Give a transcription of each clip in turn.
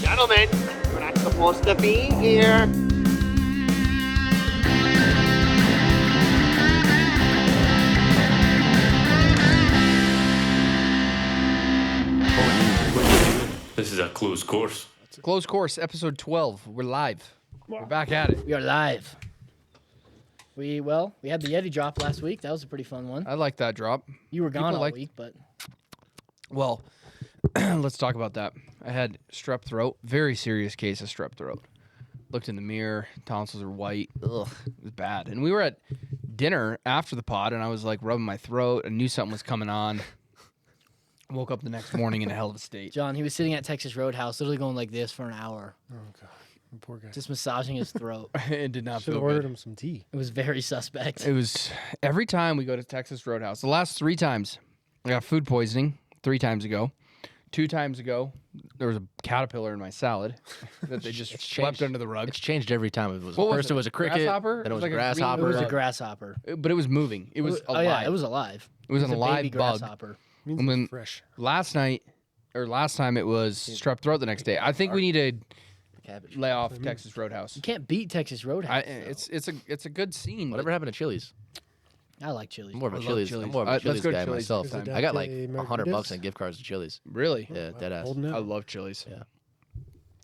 Gentlemen, you're not supposed to be here. This is a closed course. Closed Course, episode 12. We're live. We're back at it. We are live. We had the Yeti drop last week. That was a pretty fun one. I like that drop. You were gone all like- week, but Well, let's talk about that. I had strep throat, very serious case of strep throat. Looked in the mirror, tonsils are white. Ugh, it was bad. And we were at dinner after the pod, and I was like rubbing my throat. I knew something was coming on. Woke up the next morning in a hell of a state. John, he was sitting at Texas Roadhouse, literally going like this for an hour, Oh god, poor guy. just massaging his throat. It did not Should feel have ordered good. him some tea. It was very suspect. It was every time we go to Texas Roadhouse. The last 3 times, I got food poisoning 3 times ago. 2 times ago, there was a caterpillar in my salad that they just swept under the rug. It's changed every time. It was What was first it? it was a cricket, Grasshopper? then it was Like a a green- It grasshopper. was a grasshopper. But it was moving. It was alive. Oh yeah, it was alive. It was an a alive baby bug. grasshopper. Means And then- it's fresh. Last time it was strep throat the next day. I think we need to Cabbage. lay off Texas Roadhouse. You can't beat Texas Roadhouse. It's a good scene. Whatever happened to Chili's? I like Chili's. I'm more of a I love Chili's. Chili's. I'm more of a Let's Chili's go to guy Chili's myself. Is it I got like Date $100 Margaritas? in gift cards to Chili's. Really? Yeah, dead ass. Holding it. I love Chili's. Yeah.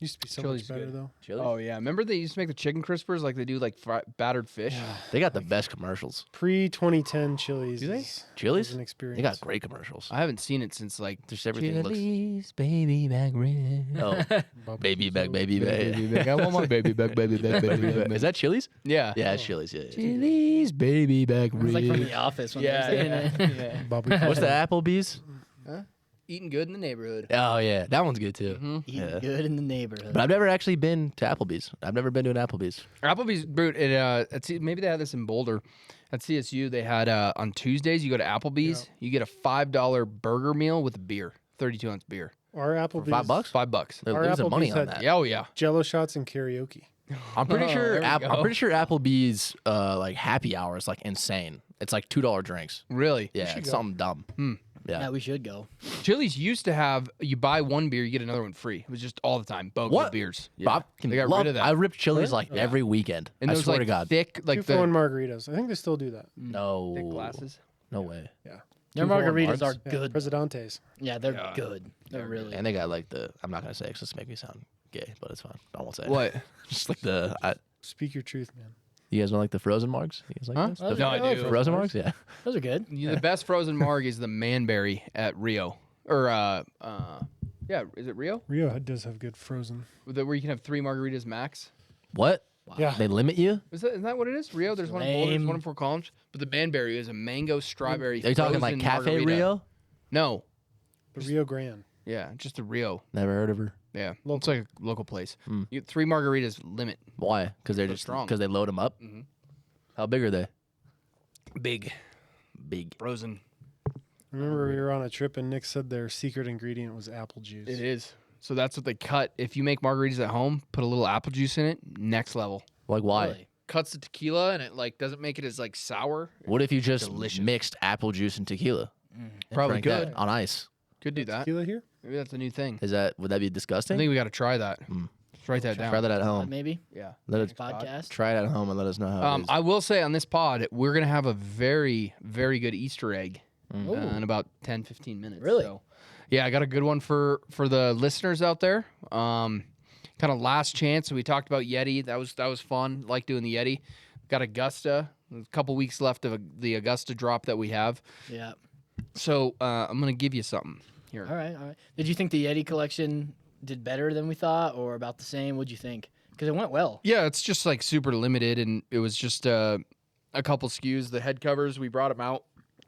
Used to be so Chili's much better good. though. Chili's. Oh yeah, remember they used to make the chicken crispers like they do like battered fish? They got the best commercials. Pre 2010 Chili's. Do they? is- Chili's? was an experience. They got great commercials. I haven't seen it since like Just everything looks. Chili's baby back rib. Oh, baby back, baby Baby back. back. I want my baby back, baby back, baby back. Is that Chili's? Yeah. Yeah, it's Chili's. Yeah. Chili's baby back It was like from rib. The Office when Yeah, they were saying yeah, it. yeah. Bobby What's the Flay. Applebee's? Eating good in the neighborhood. Oh yeah, that one's good too. Eating Yeah. good in the neighborhood. But I've never actually been to Applebee's. I've never been to an Applebee's. Applebee's brute. Maybe they had this in Boulder. At CSU, they had on Tuesdays you go to Applebee's, you get a $5 burger meal with a beer, 32-ounce beer, Our Applebee's. $5? $5. They're Our losing money Applebee's on had- that. Yeah, oh yeah. Jello shots and karaoke. I'm pretty sure. there we I'm go. pretty sure Applebee's like happy hour is like insane. It's like $2 drinks. Really? Yeah, it's something dumb. yeah, Yeah. we should go. Chili's used to have you buy one beer, you get another one free. It was just all the time. Bogus What? beers. But I Yeah. They got love- rid of that. I ripped Chili's like every weekend. and I those swear like to God. thick, like 2 for 1 the margaritas. I think they still do that. No. thick glasses. No way. Their 2 for 1 margaritas are margs? Yeah, good. Presidente's. Yeah, they're Yeah. good. They're really. And they got like the. I'm not gonna say it 'cause this make me sound gay, but it's fine. I won't say it. What? Just like the. Speak your truth, man. You guys don't like the frozen margs? You guys like Huh? those? Those No, are I good. do. Frozen margs? Yeah. Those are good. The best frozen marg is the Manberry at Rio. Or yeah, is it Rio? Rio does have good frozen. Where you can have 3 margaritas max. What? Yeah. They limit you? Isn't that what it is? Rio? There's one in Boulder, there's Lame. one in Fort Collins. But the Manberry is a mango strawberry. Are you talking like frozen Cafe margarita. Rio? No. The Rio Grande. Yeah, just a Rio. Never heard of her. Yeah, it's like a local place. Mm. You get 3 margaritas limit. Why? Because they're They're just strong. because they load them up. Mhm. How big are they? Big. Big. Frozen. Remember we were on a trip and Nick said their secret ingredient was apple juice. It is. So that's what they cut. If you make margaritas at home, put a little apple juice in it, next level. Like why? Really. Cuts the tequila and it like doesn't make it as like sour. What if you just Delicious. mixed apple juice and tequila? And Probably drank that good. on ice. Could do that. Tequila here? Maybe that's a new thing. Would that be I disgusting? think we got to try that. Mm. Let's write that down. Try that at home. Maybe. Yeah. Let Next it, podcast. try it at home and let us know how it is. I will say on this pod, we're going to have a very, very good Easter egg Ooh. in about 10, 15 minutes. Really? So, yeah, I got a good one for the listeners out there. Kind of last chance. We talked about Yeti. That was fun. Like doing the Yeti. Got Augusta. A couple weeks left of the Augusta drop that we have. Yeah. So I'm going to give you something here. All right. All right. Did you think the Yeti collection did better than we thought, or about the same? What'd you think? Because it went well. Yeah, it's just like super limited, and it was just a couple SKUs. The head covers, we brought them out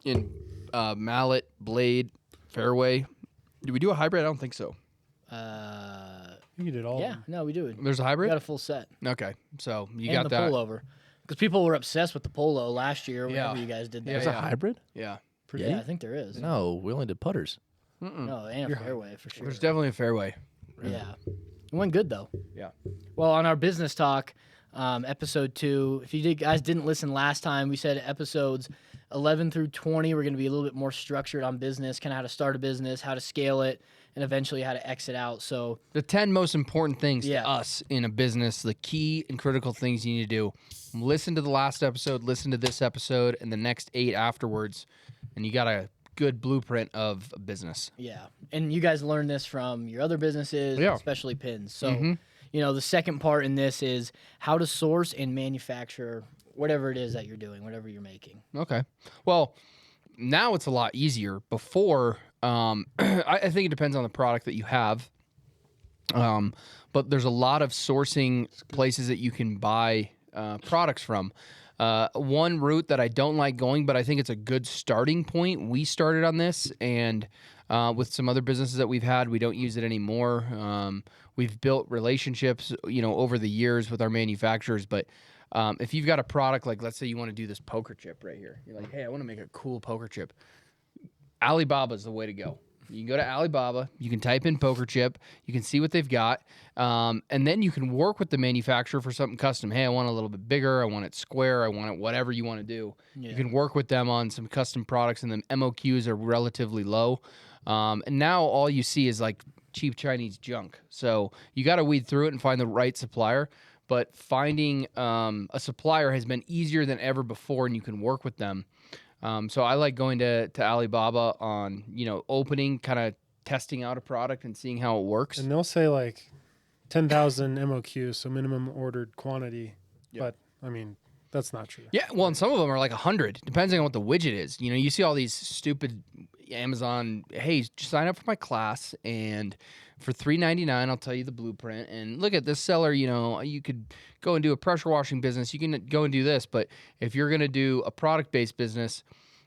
in mallet, blade, fairway. Did we do a hybrid? I don't think so. You did all Yeah. of them. No, we do. There's a We hybrid? got a full set. Okay, so you And got the that. pullover. Because people were obsessed with the polo last year whenever Yeah. you guys did Yeah, that. There's a hybrid? Yeah, Yeah, I think there is. No, we only did putters. No, and a fairway for sure. there's definitely a fairway. Yeah. It went good though. Yeah. Well, on our business talk, episode 2, if you guys didn't listen last time, we said episodes 11 through 20 were going to be a little bit more structured on business, kind of how to start a business, how to scale it, and eventually how to exit out. So The 10 most important things Yeah. to us in a business, the key and critical things you need to do. Listen to the last episode, listen to this episode, and the next 8 afterwards, and you got a good blueprint of a business. yeah, and you guys learned this from your other businesses, Yeah. especially pins. So the second part in this is how to source and manufacture whatever it is that you're doing, whatever you're making. Okay. Well, now it's a lot easier. Before, I think it depends on the product that you have. But there's a lot of sourcing places that you can buy products from. One route that I don't like going, but I think it's a good starting point. We started on this, and with some other businesses that we've had, we don't use it anymore. We've built relationships, over the years with our manufacturers. But if you've got a product, like let's say you want to do this poker chip right here, you're like, hey, I want to make a cool poker chip. Alibaba is the way to go. You can go to Alibaba, you can type in poker chip, you can see what they've got, and then you can work with the manufacturer for something custom. Hey, I want it a little bit bigger, I want it square, I want it whatever you want to do. Yeah. You can work with them on some custom products, and the MOQs are relatively low. And now all you see is like cheap Chinese junk. So you got to weed through it and find the right supplier. But finding a supplier has been easier than ever before, and you can work with them. So I like going to Alibaba on, opening, kind of testing out a product and seeing how it works. And they'll say like 10,000 MOQ, so minimum ordered quantity. But I mean, that's not true. Yeah, well, and some of them are like 100, depending on what the widget is. You see all these stupid Amazon, hey, just sign up for my class, and for $3.99, I'll tell you the blueprint. And look at this seller, you could go and do a pressure washing business. You can go and do this. But if you're going to do a product-based business,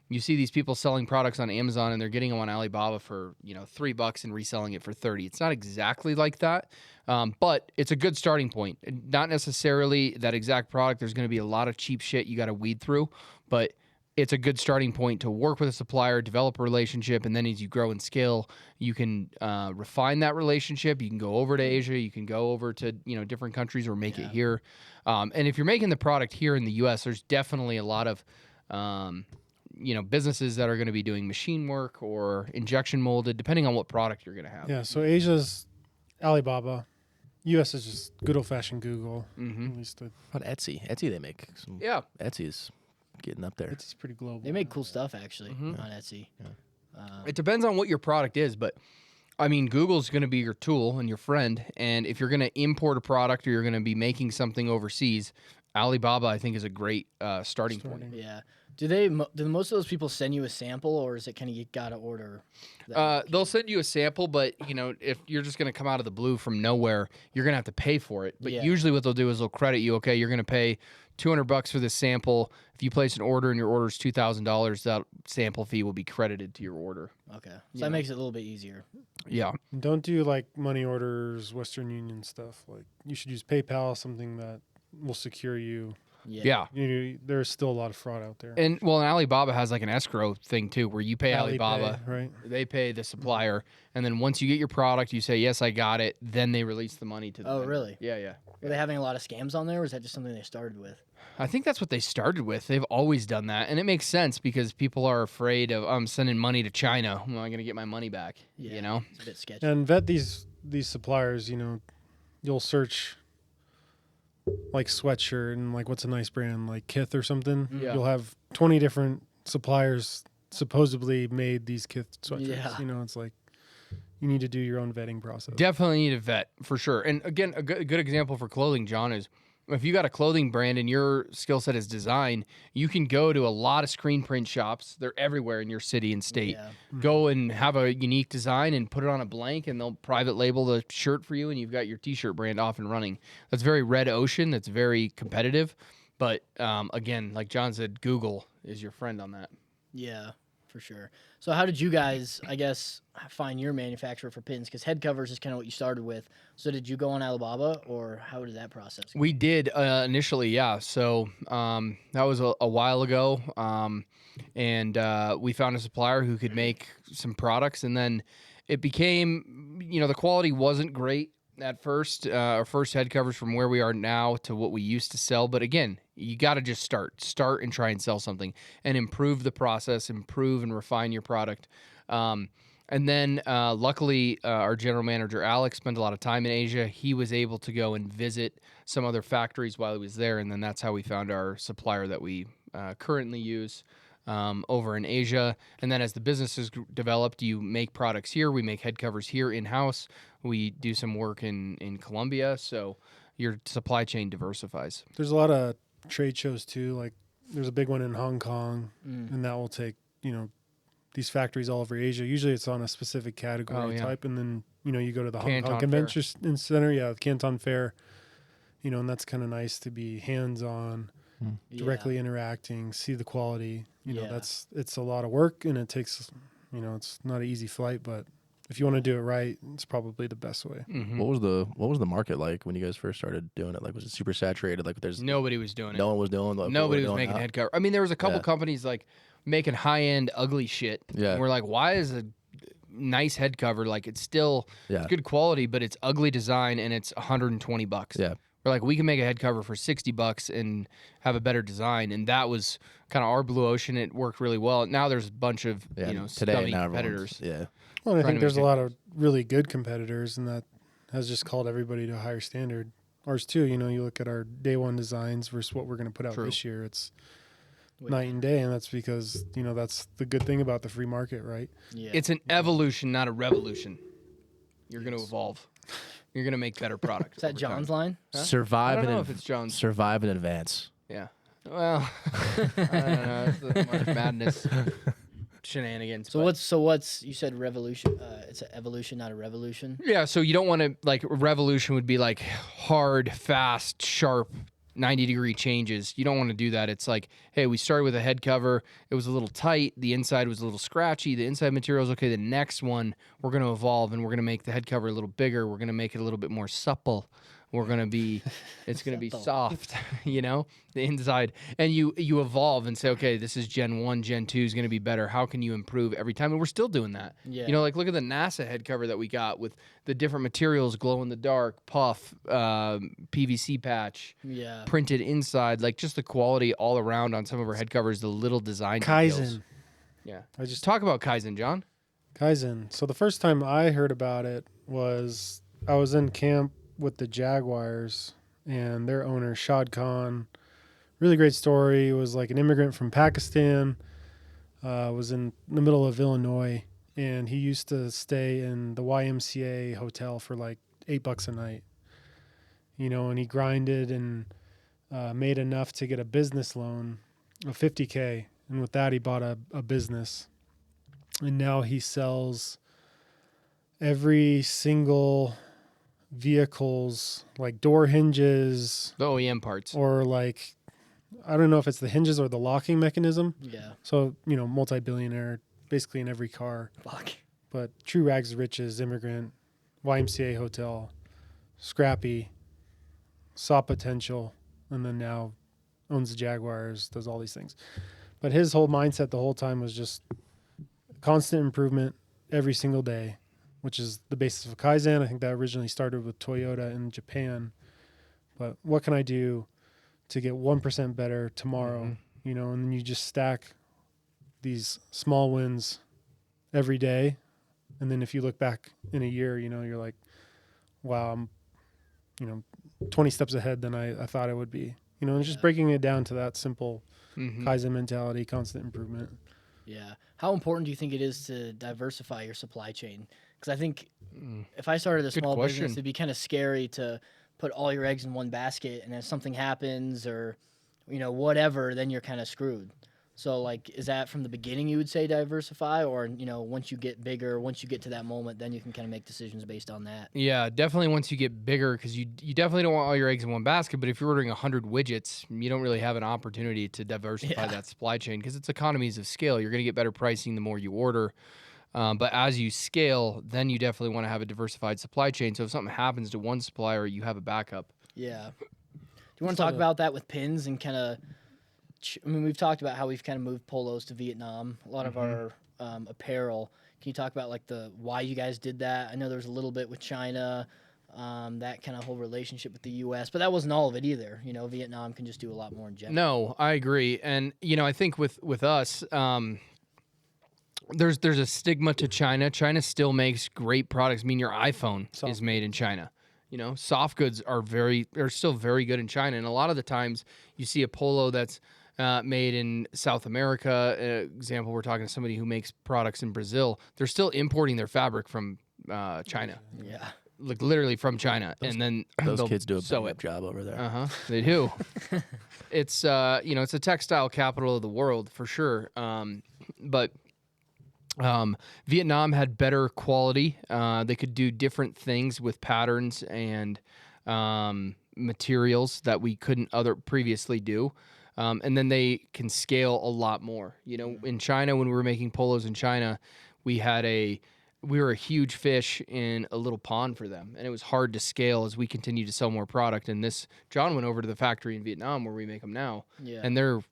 you see these people selling products on Amazon, and they're getting them on Alibaba for, $3 and reselling it for 30. It's not exactly like that, but it's a good starting point. Not necessarily that exact product. There's going to be a lot of cheap shit you got to weed through, but it's a good starting point to work with a supplier, develop a relationship, and then as you grow and scale, you can refine that relationship. You can go over to Asia. You can go over to different countries or make it here. And if you're making the product here in the U.S., there's definitely a lot of businesses that are going to be doing machine work or injection molded, depending on what product you're going to have. Yeah, so Asia's Alibaba. U.S. is just good old-fashioned Google. At least What about Etsy? Etsy, they make some. Yeah. Etsy's getting up there. it's pretty global. They make cool stuff actually on Etsy. It depends on what your product is, but I mean, Google's going to be your tool and your friend. And if you're going to import a product or you're going to be making something overseas, Alibaba, I think, is a great starting point. Yeah. Do most of those people send you a sample, or is it kind of you gotta order? They'll send you a sample, but if you're just going to come out of the blue from nowhere, you're going to have to pay for it. But Yeah. usually, what they'll do is they'll credit you. Okay, you're going to pay $200 for this sample. If you place an order and your order is $2,000, that sample fee will be credited to your order. Okay, so that makes it a little bit easier. Yeah. Don't do like money orders, Western Union stuff. Like you should use PayPal, something that will secure you. Yeah. There's still a lot of fraud out there. And Alibaba has like an escrow thing too, where you pay Alibaba, Alipay, right? they pay the supplier, and then once you get your product, you say yes, I got it. Then they release the money to the Oh, vendor. really? Yeah. Were they having a lot of scams on there, or is that just something they started with? I think that's what they started with. They've always done that, and it makes sense because people are afraid of I'm sending money to China. Am I going to get my money back? Yeah. It's a bit sketchy. And vet these suppliers. You'll search like sweatshirt and like what's a nice brand like Kith or something. Yeah. You'll have 20 different suppliers supposedly made these Kith sweatshirts. Yeah. It's like you need to do your own vetting process. Definitely need a vet for sure. And again, a good example for clothing, John, is if you got a clothing brand and your skill set is design, you can go to a lot of screen print shops. They're everywhere in your city and state. Yeah. Go and have a unique design and put it on a blank, and they'll private label the shirt for you, and you've got your T-shirt brand off and running. That's very red ocean. That's very competitive. But again, like John said, Google is your friend on that. Yeah, for sure. So how did you guys, I guess, find your manufacturer for pins? Because head covers is kind of what you started with. So did you go on Alibaba, or how did that process go? We did initially, yeah. So that was a while ago, and we found a supplier who could make some products, and then it became, the quality wasn't great at first. Our first head covers from where we are now to what we used to sell, but again, you got to just start and try and sell something and improve the process, improve and refine your product. And then, luckily, our general manager, Alex, spent a lot of time in Asia. He was able to go and visit some other factories while he was there. And then that's how we found our supplier that we currently use over in Asia. And then as the business has developed, you make products here. We make head covers here in-house. We do some work in Colombia. So your supply chain diversifies. There's a lot of trade shows too. Like there's a big one in Hong Kong, and that will take, these factories all over Asia. Usually it's on a specific category type, and then you go to the Hong Kong Convention Center, Canton Fair, and that's kind of nice to be hands-on, directly interacting, see the quality. It's a lot of work, and it takes, it's not an easy flight, but if you want to do it right, it's probably the best way. Mm-hmm. What was the market like when you guys first started doing it? Like, was it super saturated? Like, nobody was doing it. No one was doing. Like, nobody was making head cover. I mean, there was a couple companies like making high-end ugly shit. Yeah. And we're like, why is a nice head cover, like it's still it's good quality, but it's ugly design and it's $120? Yeah. We're like, we can make a head cover for $60 and have a better design. And that was kind of our blue ocean. It worked really well. Now there's a bunch of scummy competitors. Yeah. Well, I think there's a lot of really good competitors, and that has just called everybody to a higher standard. Ours too, you look at our day one designs versus what we're going to put out this year. It's night and day, and that's because, that's the good thing about the free market, right? Yeah. It's an evolution, not a revolution. You're going to evolve. You're going to make better products. Is that John's line? Huh? Survive I don't know if it's John's. Survive and advance. Yeah. Well, I don't know. It's March Madness shenanigans. So what's you said revolution? It's an evolution, not a revolution. Yeah. So you don't want to, like, revolution would be like hard, fast, sharp, 90-degree changes. You don't want to do that. It's like, hey, we started with a head cover. It was a little tight. The inside was a little scratchy. The inside material is okay. The next one, we're going to evolve, and we're going to make the head cover a little bigger. We're going to make it a little bit more supple. We're going to be, it's going to be soft, the inside. And you evolve and say, okay, this is Gen 1, Gen 2 is going to be better. How can you improve every time? And we're still doing that. Yeah. Like look at the NASA head cover that we got with the different materials, glow in the dark, puff, PVC patch, printed inside, like just the quality all around on some of our head covers, the little design details. Kaizen. Yeah. I just talk about Kaizen, John. Kaizen. So the first time I heard about it was I was in camp with the Jaguars and their owner, Shad Khan. Really great story. He was like an immigrant from Pakistan, was in the middle of Illinois, and he used to stay in the YMCA hotel for like $8 a night, and he grinded and made enough to get a business loan of $50K. And with that, he bought a business. And now he sells every single vehicles, like door hinges, the OEM parts, or like, I don't know if it's the hinges or the locking mechanism. Yeah. So, multi-billionaire, basically in every car. Fuck. But true rags to riches, immigrant, YMCA hotel, scrappy, saw potential, and then now owns the Jaguars, does all these things. But his whole mindset the whole time was just constant improvement every single day, which is the basis of Kaizen. I think that originally started with Toyota in Japan. But what can I do to get 1% better tomorrow? And then you just stack these small wins every day. And then if you look back in a year, you're like, wow, I'm, 20 steps ahead than I thought I would be. And it's just breaking it down to that simple Kaizen mentality, constant improvement. Yeah. How important do you think it is to diversify your supply chain? Because I think if I started a small business, it'd be kind of scary to put all your eggs in one basket, and if something happens or, whatever, then you're kind of screwed. So, like, is that from the beginning you would say diversify, or, once you get bigger, once you get to that moment, then you can kind of make decisions based on that? Yeah, definitely once you get bigger, because you definitely don't want all your eggs in one basket, but if you're ordering 100 widgets, you don't really have an opportunity to diversify that supply chain, because it's economies of scale. You're going to get better pricing the more you order. But as you scale, then you definitely want to have a diversified supply chain. So if something happens to one supplier, you have a backup. Yeah. Do you want to talk about that with pins and kind of, we've talked about how we've kind of moved polos to Vietnam, a lot of our apparel. Can you talk about like why you guys did that? I know there was a little bit with China, that kind of whole relationship with the U.S., but that wasn't all of it either. Vietnam can just do a lot more in general. No, I agree. And, I think with us, there's a stigma to China. China still makes great products. I mean, your iPhone Soft is made in China. You know, soft goods are still very good in China. And a lot of the times you see a polo that's made in South America. Example, we're talking to somebody who makes products in Brazil. They're still importing their fabric from China. Yeah. Like literally from China, and then Those they'll kids do a sew bang it. up job over there. They do. It's it's a textile capital of the world for sure. But Vietnam had better quality. They could do different things with patterns and materials that we couldn't previously do. And then they can scale a lot more. You know, in China, when we were making polos in China, we were a huge fish in a little pond for them, and it was hard to scale as we continued to sell more product. And John went over to the factory in Vietnam where we make them now, and they're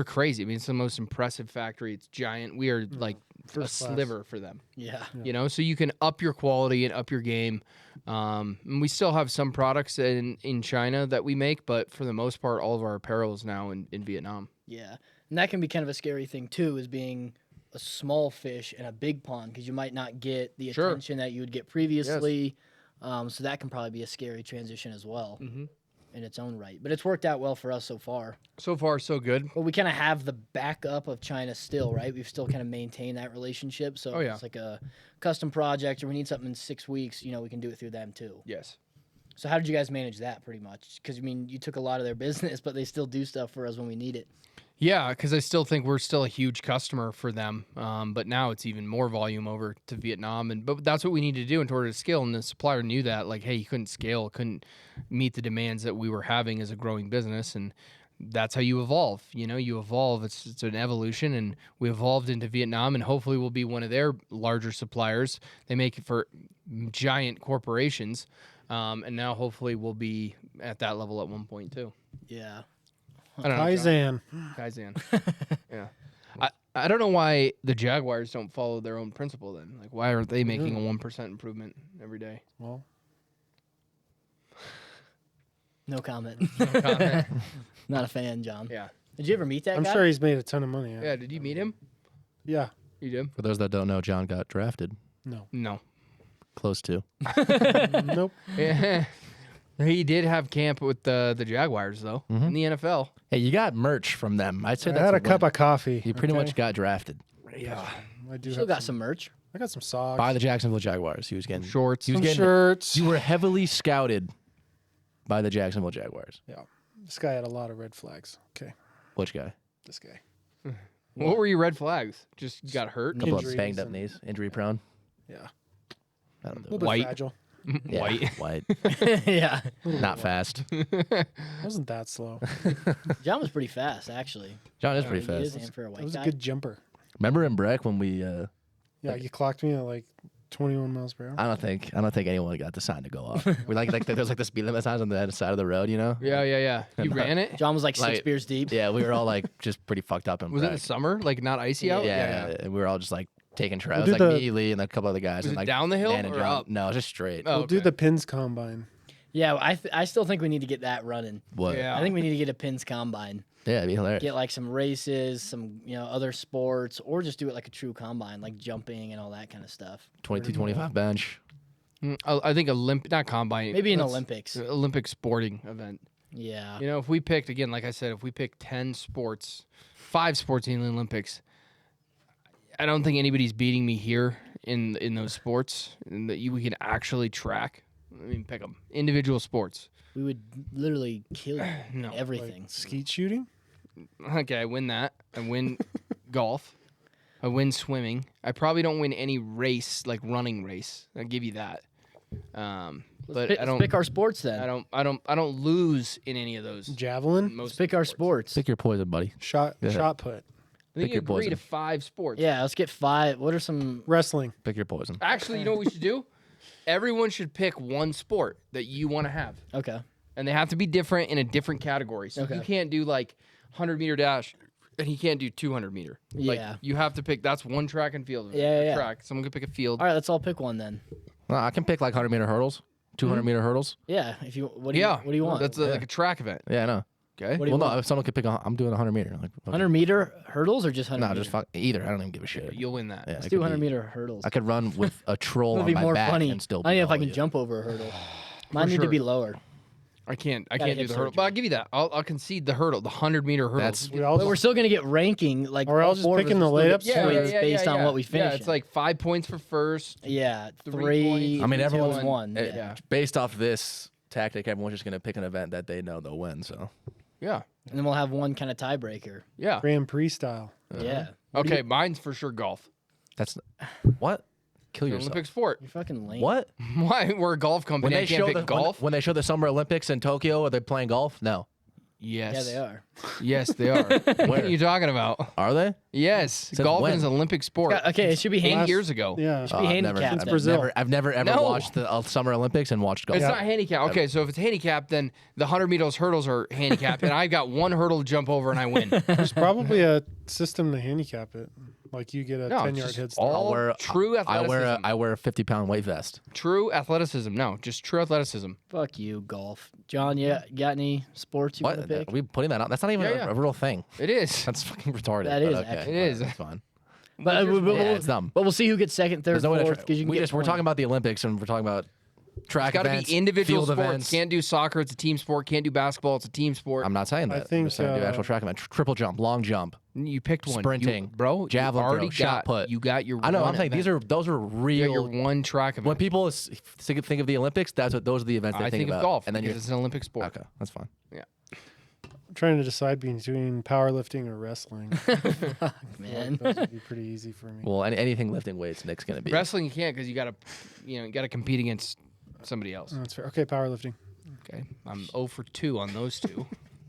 crazy. I mean, it's the most impressive factory. It's giant. We are like a sliver for them. Yeah. You know, so you can up your quality and up your game. And we still have some products in China that we make, but for the most part, all of our apparel is now in Vietnam. Yeah. And that can be kind of a scary thing too, is being a small fish in a big pond, because you might not get the attention that you would get previously. So that can probably be a scary transition as well in its own right. But it's worked out well for us so far. So far, so good. But we kind of have the backup of China still, right? We've still kind of maintained that relationship. So if it's like a custom project or we need something in 6 weeks, you know, we can do it through them too. Yes. So how did you guys manage that pretty much? Because, I mean, you took a lot of their business, but they still do stuff for us when we need it. Yeah, because I still think we're still a huge customer for them, but now it's even more volume over to Vietnam, but that's what we need to do in order to scale. And the supplier knew that, like, hey, you couldn't scale, couldn't meet the demands that we were having as a growing business, and that's how you evolve. You know, you evolve. It's an evolution, and we evolved into Vietnam, and hopefully we'll be one of their larger suppliers. They make it for giant corporations, and now hopefully we'll be at that level at one point too. Yeah. I don't know, John. Kaizen. Yeah. I don't know why the Jaguars don't follow their own principle then. Like, why aren't they making a 1% improvement every day? Well, No comment. No comment. Not a fan, John. Yeah. Did you ever meet that I'm guy? sure he's made a ton of money. Yeah, did you meet him? Yeah. You did? For those that don't know, John got drafted. No. No. Close to. Nope. Yeah. He did have camp with the Jaguars, though, in the NFL. Hey, you got merch from them. I'd say I that's had a win. cup of coffee. You pretty much got drafted Yeah. I do Still have got some merch. I got some socks. by the Jacksonville Jaguars. He was getting Shorts. He was some getting. shirts. You were heavily scouted by the Jacksonville Jaguars. Yeah. This guy had a lot of red flags. Okay. Which guy? This guy. What were your red flags? Just got hurt? Couple Injuries of banged up and- knees, injury prone. Yeah. I don't A know. little bit White. fragile. Yeah, White. white, Yeah. not fast. Wasn't that slow. John was pretty fast, actually. John is pretty He fast. is, and for a It white was a guy. good jumper. Remember in Breck when we? Yeah, you clocked me at like 21 miles per hour. I don't think anyone got the sign to go off. We like there's like the speed limit signs on the side of the road, you know? Yeah. You ran it? John was like 6 Like- beers deep. Yeah, we were all like just pretty fucked up in Was it in Breck. the summer? Like, not icy out? Yeah, and we were all just like taking tries. We'll Like do the- me, Lee, and a couple other guys. Was and it like down the hill Dan and or John. up? No, just straight. Oh, We'll do okay. the pins combine. Yeah, I still think we need to get that running. What? Yeah. I think we need to get a pins combine. Yeah, it'd be hilarious. Get like some races, some other sports, or just do it like a true combine, like jumping and all that kind of stuff. 22, 25 bench. I think not combine. Maybe an let's- Olympics. Olympic sporting event. Yeah. You know, if we picked, again, like I said, if we picked 10 sports, 5 sports in the Olympics, I don't think anybody's beating me here in those sports and that we can actually track. I mean, pick them. Individual sports. We would literally kill No. everything. Like skeet shooting? Okay, I win that. I win golf. I win swimming. I probably don't win any race, like running race. I'll give you that. But I don't Let's pick our sports then. I don't lose in any of those. Javelin? Most Let's pick our sports. Pick your poison, buddy. Shot ahead. shot put. I think pick your agree poison. to 5 sports. Yeah, let's get 5. What are some? Wrestling. Pick your poison. Actually, you know what we should do? Everyone should pick one sport that you want to have. Okay. And they have to be different in a different category. So Okay. you can't do like 100-meter dash and he can't do 200-meter. Like, Yeah. you have to pick, that's one track and field. Yeah. Track. Someone could pick a field. All right, let's all pick one then. Well, I can pick like 100-meter hurdles, 200-meter hurdles. Yeah. If you what do you want? That's like a track event. Yeah, I know. Okay. What do you Well, no, want? if someone could pick, I'm doing 100 meter. Like, okay. 100-meter hurdles or just 100? No, just fuck either. I don't even give a shit. You'll win that. Yeah, Let's it do could be- 100-meter hurdles. I could run with a troll It'll on be my more back funny. and still. I don't know if I beat all can you. jump over a hurdle. Mine need to sure. be lower. I can't Gotta do hip the hurdle, surgery. but I'll give you that. I'll concede the hurdle, the 100-meter hurdle. That's We all But we're just, still gonna get ranking like Or all else just four of picking us the will still layups get points points based on what we finish. Yeah, it's like 5 points for first. yeah, 3 three. points. I mean, two, everyone's and one. eh, Yeah. based off this tactic. Everyone's just gonna pick an event that they know they'll win. So Yeah, And then we'll have one kind of tiebreaker. yeah. Grand Prix style. Yeah. Okay, mine's for sure golf. that's what. Kill It's an yourself. Olympic sport. You're fucking lame. What? Why? We're a golf company. I can't pick golf. when they show the Summer Olympics in Tokyo, are they playing golf? No. Yes. Yeah, they are. Yes, they are. What Where? are you talking about? Are they? Yes, Since golf when? is an Olympic sport. Yeah, okay, it should be 8 hand. years ago. Yeah. Be I've never, handicapped I've then. Brazil. I've never ever No. watched the Summer Olympics and watched golf. It's not handicapped. Okay, so if it's handicapped, then the 100 meters hurdles are handicapped, and I got one hurdle to jump over and I win. There's probably a system to handicap it. Like you get a No, 10-yard just head start. all true athleticism. I wear a 50-pound weight vest. True athleticism. No, just true athleticism. Fuck you, golf. John, you got any sports you want to What? pick? Are we putting that out? That's not even Yeah, yeah. a real thing. It is. That's fucking retarded. That but is okay. actually- It is. That's fine. But, Yeah, it's dumb. but we'll see who gets second, third, There's no way to fourth. Because you can get we're talking about the Olympics and we're talking about track It's got to events, be individual field sports. events. Can't do soccer. It's a team sport. Can't do basketball. It's a team sport. I'm not saying I that. I'm think, just saying do actual track event, triple jump, long jump. You picked one. Sprinting, bro. javelin you already throw, shot got, put. You got your. I know. one I'm saying event. those are You got real. your one track event. When people think of the Olympics, those are the events they I think about. of golf, and then because you're it's an Olympic sport. okay. That's fine. I'm trying to decide between powerlifting or wrestling. man. Those would be pretty easy for me. Well, anything lifting weights, Nick's gonna be. Wrestling you can't because you got to compete against somebody else. That's fair. Okay, powerlifting. Okay, I'm 0 for 2 on those two.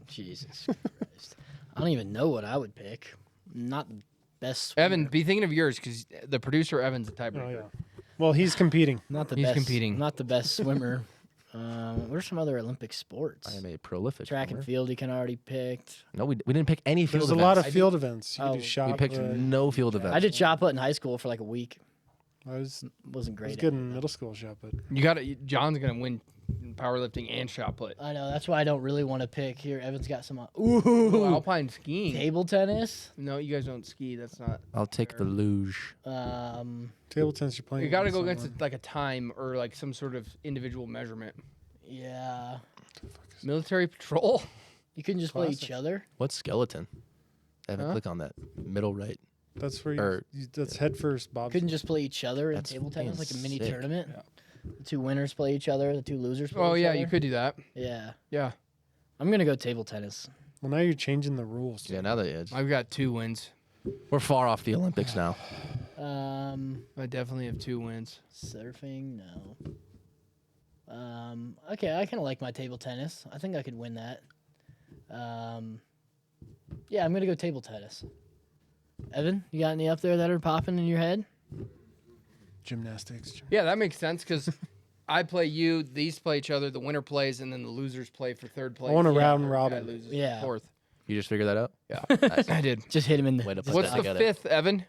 Jesus Christ. I don't even know what I would pick. Not the best. Swimmer. Evan, be thinking of yours because the producer Evan's the tiebreaker. Oh yeah. Well, he's competing. Not the He's best. competing. Not the best swimmer. What are some other Olympic sports? I am a prolific. Track and swimmer. field you can already picked. No, we didn't pick any field There's a events. lot of field events. You can Oh, do we shot We picked put. no field events. I did shot put in high school for like a week. I was Wasn't great. good at in it. middle school shot put. You got to. John's gonna win in powerlifting and shot put. I know. That's why I don't really want to pick. Here, Evan's got some. Ooh, Ooh, alpine skiing. table tennis. No, you guys don't ski. That's not. I'll take the luge. Table tennis, you're playing. You got to go against against like a time or like some sort of individual measurement. Yeah. Military patrol. You couldn't just play each Classic. other. What's skeleton? Evan, Huh? click on that middle right. That's where Or- that's head first, Bob. Couldn't just play each other in That's table tennis like a mini sick. tournament. The two winners play each other. The two losers play Oh each yeah, other. you could do that. Yeah. Yeah, I'm gonna go table tennis. Well, now you're changing the rules. Yeah, now that it's, I've got 2 wins. we're far off the Olympics now. I definitely have 2 wins. Surfing, no. Okay, I kind of like my table tennis. I think I could win that. Yeah, I'm gonna go table tennis. Evan, you got any up there that are popping in your head? Gymnastics. Yeah, that makes sense because I play you, these play each other, the winner plays, and then the losers play for third place. I want a Yeah, round or robin. guy loses Yeah. fourth. You just figured that out? Yeah, I did. Just hit him in the. Way to put What's that the together. 5th, Evan?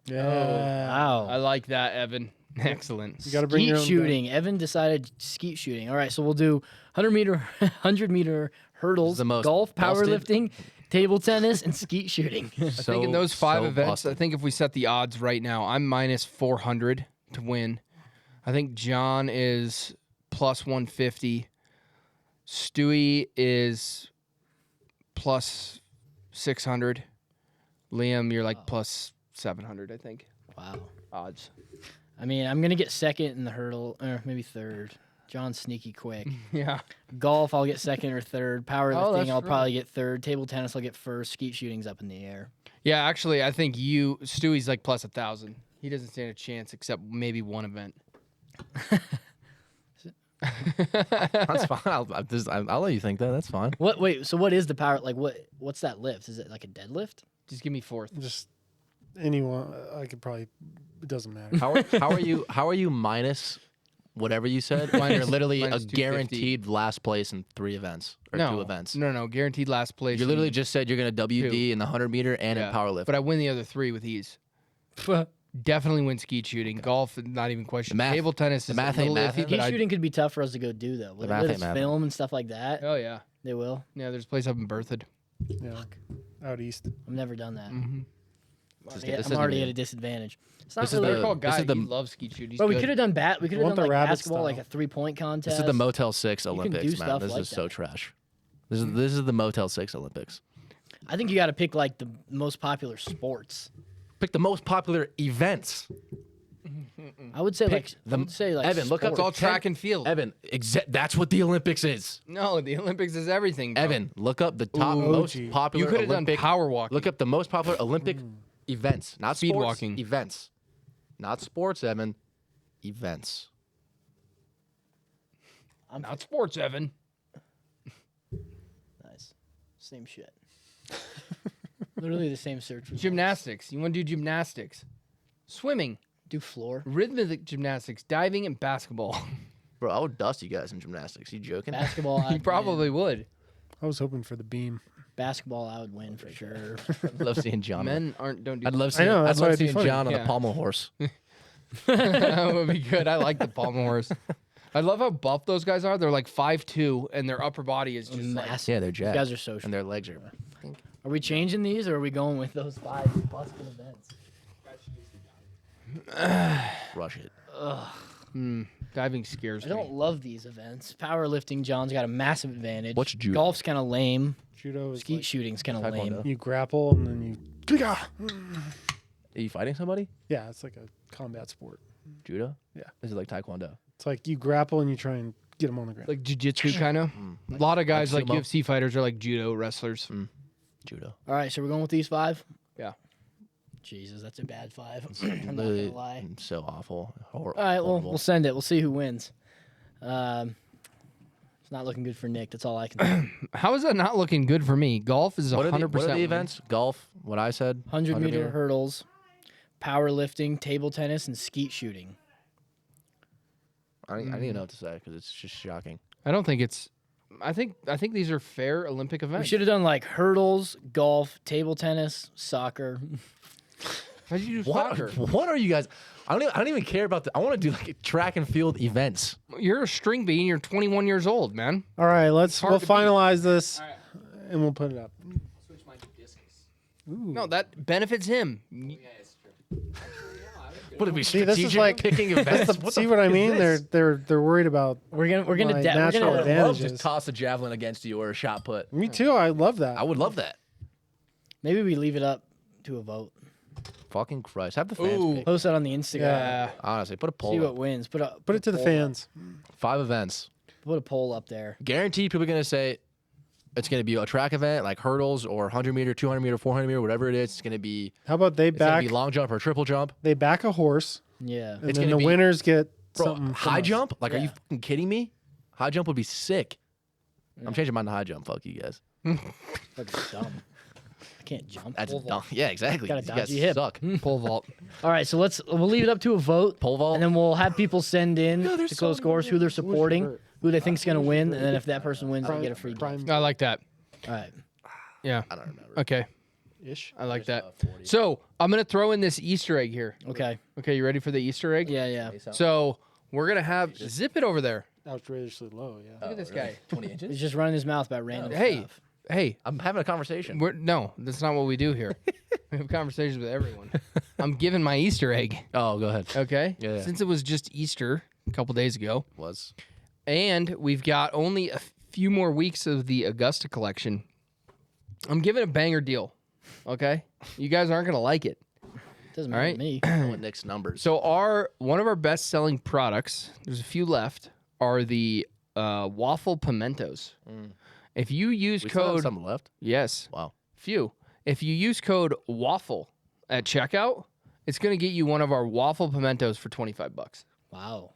Yeah. Wow. I like that, Evan. Excellent. You got to bring your Skeet own shooting. Evan decided skeet shooting. All right, so we'll do 100-meter hurdles, the most golf, busted. powerlifting, table tennis, and skeet shooting. I think in those 5 events, I think if we set the odds right now, I'm minus 400 to win. I think John is plus 150. Stewie is plus 600. Liam, you're like plus 700, I think. Wow. Odds. I mean, I'm gonna get second in the hurdle, or maybe third. John's sneaky quick. Yeah. Golf, I'll get second or third. Powerlifting, that's I'll right. probably get third. Table tennis, I'll get first. Skeet shooting's up in the air. Yeah, actually, I think Stewie's like plus 1,000. He doesn't stand a chance except maybe one event. That's fine. I'll let you think that. That's fine. What? Wait. So what is the power? Like what's that lift? Is it like a deadlift? Just give me 4th. Just anyone. I could probably. It doesn't matter. How are you minus whatever you said? When you're literally a minus 250. guaranteed last place in 3 events or 2 events. No, guaranteed last place. You literally just said you're gonna WD in the 100-meter and in powerlift. But I win the other 3 with ease. Definitely win skeet shooting. Golf, not even question. The math- Table tennis the is math a ain't little math. iffy, Skeet but shooting could be tough for us to go do though. With math ain't its math. film and stuff like that. Oh yeah. They will. Yeah, there's a place up in Berthoud. Yeah, out east. I've never done that. Mm-hmm. I'm already at a disadvantage. It's not This is really. Better call this Guy. is the- He loves skeet shooting. He's But we good. could have done We could have want done the like rabbit basketball, like style. a 3-point contest. This is the Motel 6 can do Olympics, man. stuff This like is so that. trash. This is the Motel 6 Olympics. I think you got to pick like the most popular sports. Pick the most popular events. I would say Evan, look up It's all sports. track and field. Evan, that's what the Olympics is. No, the Olympics is everything. Bro. Evan, look up the top Ooh, most OG. popular You could have done Olympic. power walking. Look up the most popular Olympic events, not Speed sports, walking. events, not sports. Evan, events. Not sports, Evan. Nice. Same shit. Literally the same search results. Gymnastics. You want to do gymnastics? Swimming, Do floor. rhythmic gymnastics, diving, and basketball. Bro, I would dust you guys in gymnastics. You joking? Basketball. You I'd probably would. I was hoping for the beam. win. Basketball. I would win for sure. I'd love seeing John. Men don't do. I'd love I seeing. know, I'd that's why love it'd be seeing funny. John on Yeah. a pommel horse. That would be good. I like the pommel horse. I love how buff those guys are. They're like 5'2", and their upper body is just like. Massive. Yeah, they're You jacked. guys are social. and their legs are. Are we changing these, or are we going with those 5 busted events? Rush it. Diving scares I me. don't love these events. Powerlifting, John's got a massive advantage. What's judo? Golf's kind of lame. Judo is Skeet like, shooting's kind of Taekwondo. lame. you grapple and then you. Are you fighting somebody? Yeah, it's like a combat sport. Judo? Yeah. Is it like Taekwondo? It's like you grapple and you try and get them on the ground. Like jiu-jitsu kind of. A lot of guys like sumo? UFC fighters are like judo wrestlers. Judo. All right, so we're going with these 5? Yeah. Jesus, that's a bad 5. I'm not going to lie. So awful. All right, well, we'll send it. We'll see who wins. It's not looking good for Nick. That's all I can say. How is that not looking good for me? Golf is 100%. What are the win. events? Golf. What I said. 100-meter hurdles, powerlifting, table tennis, and skeet shooting. I don't even know what to say because it's just shocking. I don't think it's. I think these are fair Olympic We events. should have done like hurdles, golf, table tennis, soccer. How'd you do What? soccer? What are you guys? I don't even care about the. I want to do like track and field events. You're a string bean. You're 21 years old, man. All right, we'll hard to beat. finalize this and we'll put it up. No, that benefits him. What are we See, this is strategic like- picking events? See what I mean? this? They're worried about. We're gonna My natural I would love to advantages. toss a javelin against you or a shot put. Me too. I love that. I would love that. maybe we leave it up to a vote. Fucking Christ. Have the fans Ooh. pick. Post that on the Instagram. Yeah. Honestly, put a poll See up. what wins. Put Put it to the poll fans. 5 events. Up. Put a poll up there. Guaranteed people are going to say it's going to be a track event like hurdles or 100 meter, 200 meter, 400 meter, whatever it is. It's going to be, How about they it's going back? to be long jump or triple jump. They back a horse, Yeah. and It's then gonna the be- winners get Bro, something. from high us. jump? Like, are you Yeah. fucking kidding me? High jump would be sick. I'm changing mine to high jump. Fuck you guys. That's dumb. I can't jump. That's dumb. Yeah, exactly. Got a You guys dodgy hip. suck. Pole vault. All right, so we'll leave it up to a vote. Pole vault? And then we'll have people send in No, to there's close so scores who they're supporting, hurt? who they think's gonna win, and then if that person wins, they get a free gift. Prime I like that. All right. Yeah. I don't remember. Okay. ish. I like that. So I'm gonna throw in this Easter egg here. Okay. Okay, you ready for the Easter egg? Yeah, yeah. So we're gonna have zip it over there. Outrageously low. Yeah. Look at this guy. 20 inches? He's just running his mouth about random Hey, stuff. hey. I'm having a conversation. No, that's not what we do here. We have conversations with everyone. I'm giving my Easter egg. Oh, go ahead. Okay. Yeah. Since it was just Easter a couple days ago, Was. and we've got only a few more weeks of the Augusta collection, I'm giving a banger deal. Okay. You guys aren't gonna like it. Doesn't All matter right. to me. With Nick's numbers. So one of our best selling products, there's a few left, are the waffle pimentos. If you use we still have code some left. yes, Wow. few. If you use code waffle at checkout, it's gonna get you one of our waffle pimentos for $25. Wow.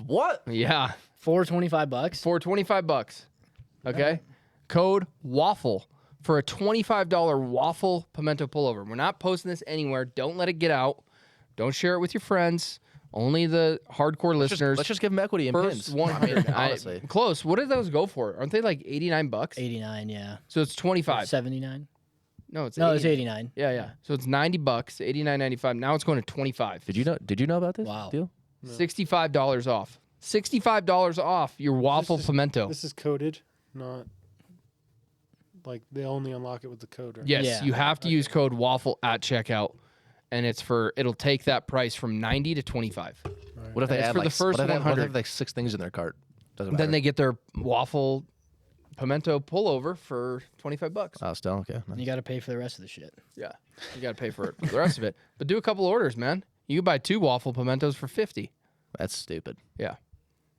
What? Yeah, For $25. for $25. Okay, code waffle for a $25 waffle pimento pullover. We're not posting this anywhere. Don't let it get out. Don't share it with your friends. Only the hardcore listeners. Let's just give them equity and First pins. 100. Honestly. Close. What did those go for? Aren't they like $89? 89, yeah. So it's 25. 79? No, it's No, 80. it's 89. Yeah, yeah. So it's $90, $89.95. Now it's going to 25. Did you know about this Wow. deal? $65 off. $65 off your waffle This is- pimento. This is coded, not like they only unlock it with the code, right? Yes, Yeah. you have to use code waffle at checkout, and it'll take that price from 90 to 25. What if they It's add for the like first what if they 100. have like 6 things in their cart? Doesn't matter. Then they get their waffle pimento pullover for $25. Oh, still okay. You got to pay for the rest of the shit. Yeah, you got to pay for it, the rest of it. But do a couple orders, man. You can buy 2 waffle pimentos for $50. That's stupid. Yeah.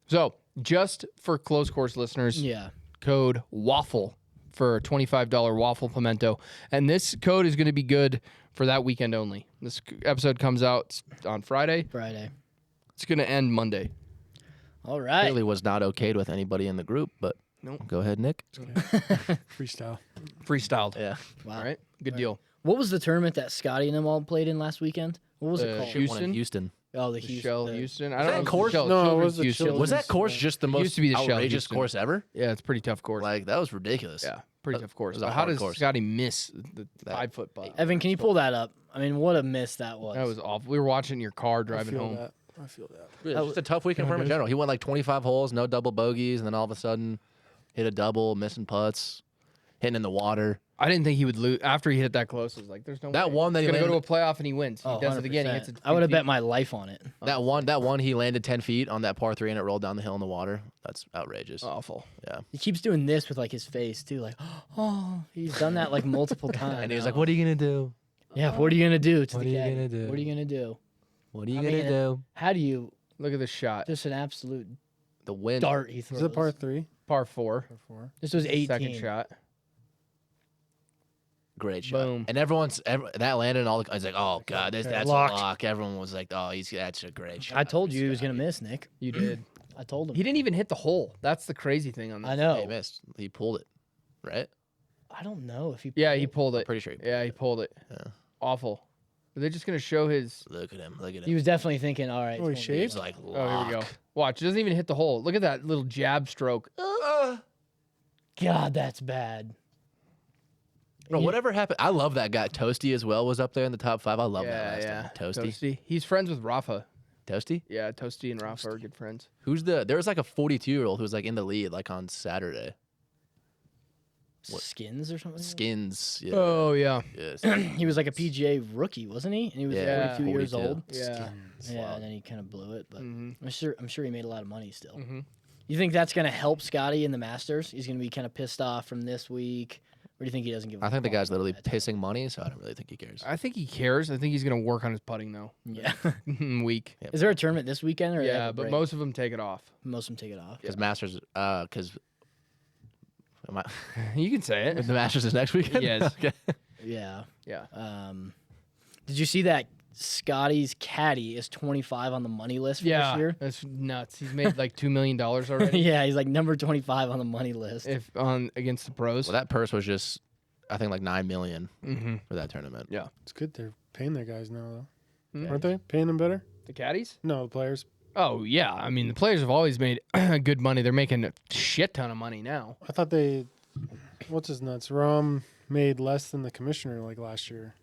So just for Closed Course listeners, Yeah. code waffle for a $25 waffle pimento, and this code is going to be good for that weekend only. This episode comes out on Friday. It's going to end Monday. All right. Clearly was not okayed with anybody in the group, but Nope. go ahead, Nick. Freestyle. Freestyled. Yeah. Wow. All right. Good deal. What was the tournament that Scotty and them all played in last weekend? What was it called? Houston? One in Houston. Oh, the Shell Houston. Houston. I that don't know. if course? Shell- No, it Children's was the Houston. Children's. Was that course just the most used to be the Shell outrageous Houston. course ever? Yeah, it's a pretty tough course. Like that was ridiculous. Yeah, pretty tough course. was a But how hard does course. Scotty miss the That- 5-foot putt? Evan, can you pull that up? I mean, what a miss that was. That was awful. We were watching in your car I driving feel home. that. I feel that. It was just a tough weekend for him in general. He went like 25 holes, no double bogeys, and then all of a sudden hit a double, missing putts, hitting in the water. I didn't think he would lose after he hit that close. I was like, "There's no That way. one that He's he gonna go to a landed- playoff and he wins. He Oh, does it again. He 100%. hits it. I would have 50. bet my life on it. That one he landed 10 feet on that par 3 and it rolled down the hill in the water. That's outrageous. Awful. Yeah. He keeps doing this with like his face too, like, oh, he's done that like multiple times. And he was like, "What are you gonna do? yeah, what are you gonna do to What the are you caddy? gonna do? What are you gonna do? What are you I gonna mean, do?" How do you Look at this shot. just an absolute The wind. dart he throws? Is it par 3? Par 4. Par 4? This was 18. Second shot. Great shot. Boom. And that landed and all the. I was like, "Oh god, that's Locked. a lock." Everyone was like, "Oh, that's a great shot." I told you he was gonna miss, Nick. You did. I told him. He didn't even hit the hole. That's the crazy thing on this. I know. He missed. He pulled it, right? I don't know if he. Yeah, he pulled it. Pretty sure. He pulled Yeah, he pulled it. Yeah. Awful. Are they just gonna show his? Look at him. Look at He him. was definitely thinking, all right. Oh, he it's gonna be- shaved? He's like, Oh, here we go. lock. Watch. It doesn't even hit the hole. Look at that little jab stroke. God, that's bad. Bro, whatever happened? I love that guy. Toasty as well was up there in the top 5. I love that Yeah, last yeah. time. Toasty. Toasty. He's friends with Rafa. Toasty? Yeah, Toasty and Rafa are good friends. There was like a 42-year-old who was like in the lead like on Saturday. What? Skins or something. Skins. Yeah. Oh yeah. Yes. He was like a PGA rookie, wasn't he? And he was Yeah, 42 years 42. old. Yeah. Yeah, and then he kind of blew it. But Mhm. I'm sure he made a lot of money still. Mhm. You think that's gonna help Scotty in the Masters? He's gonna be kind of pissed off from this week, or do you think he doesn't give? I think the a fuck guy's literally about that? pissing money, so I don't really think he cares. I think he cares. I think he's gonna work on his putting though. Yeah. Week. Is there a tournament this weekend? Or they have Yeah, a but break? most of them take it off. most of them take it off. Because Masters, because You can say it. the Masters is next weekend. Yes. Okay. Yeah. Yeah. Did you see that Scotty's caddy is 25 on the money list for this Yeah. year? That's nuts. He's made like $2 million already. Yeah, he's like number 25 on the money list. If on against the pros. Well, that purse was just, I think, like $9 million Mm-hmm. for that tournament. Yeah. It's good they're paying their guys now, though. Hmm? Aren't they? Paying them better? The caddies? No, the players. Oh yeah. I mean, the players have always made good money. They're making a shit ton of money now. I thought they. What's his nuts? Rom made less than the commissioner like last year.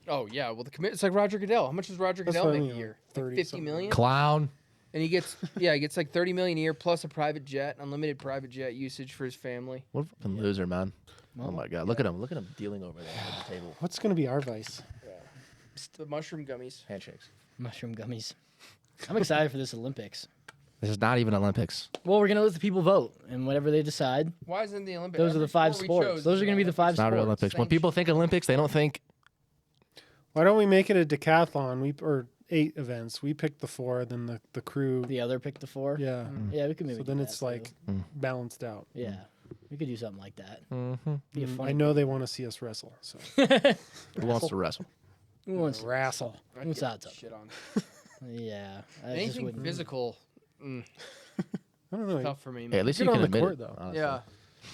Oh yeah. Well, it's like Roger Goodell. How much does Roger That's Goodell what I make a mean, year? like 50 30-something. million. Clown. And he gets he gets like 30 million a year plus a private jet, unlimited private jet usage for his family. What a fucking loser, man. Well, Oh my god, look at him. Look at him dealing over there at the table. What's going to be our vice? The mushroom gummies. Handshakes. Mushroom gummies. I'm excited for this Olympics. This is not even Olympics. Well, we're gonna let the people vote, and whatever they decide, Why isn't the Olympics? those are the 5 sports. Those are gonna be the 5 It's not sports. real Olympics. When people think Olympics, they don't think Why don't we make it a decathlon? Or 8 events. We picked the 4, then the crew. The other pick the 4. Yeah. Yeah, we could maybe. So do then that it's too. like balanced out. Yeah, we could do something like that. mm-hmm. Be a funny. I know they want to see us wrestle. So who wants to wrestle. Who wants? wrestle. What's odds up? Shit on. Yeah. I just Anything wouldn't- physical, I don't know. tough for me. Hey, Man. at least Get you on can the admit court, it, though. honestly. Yeah.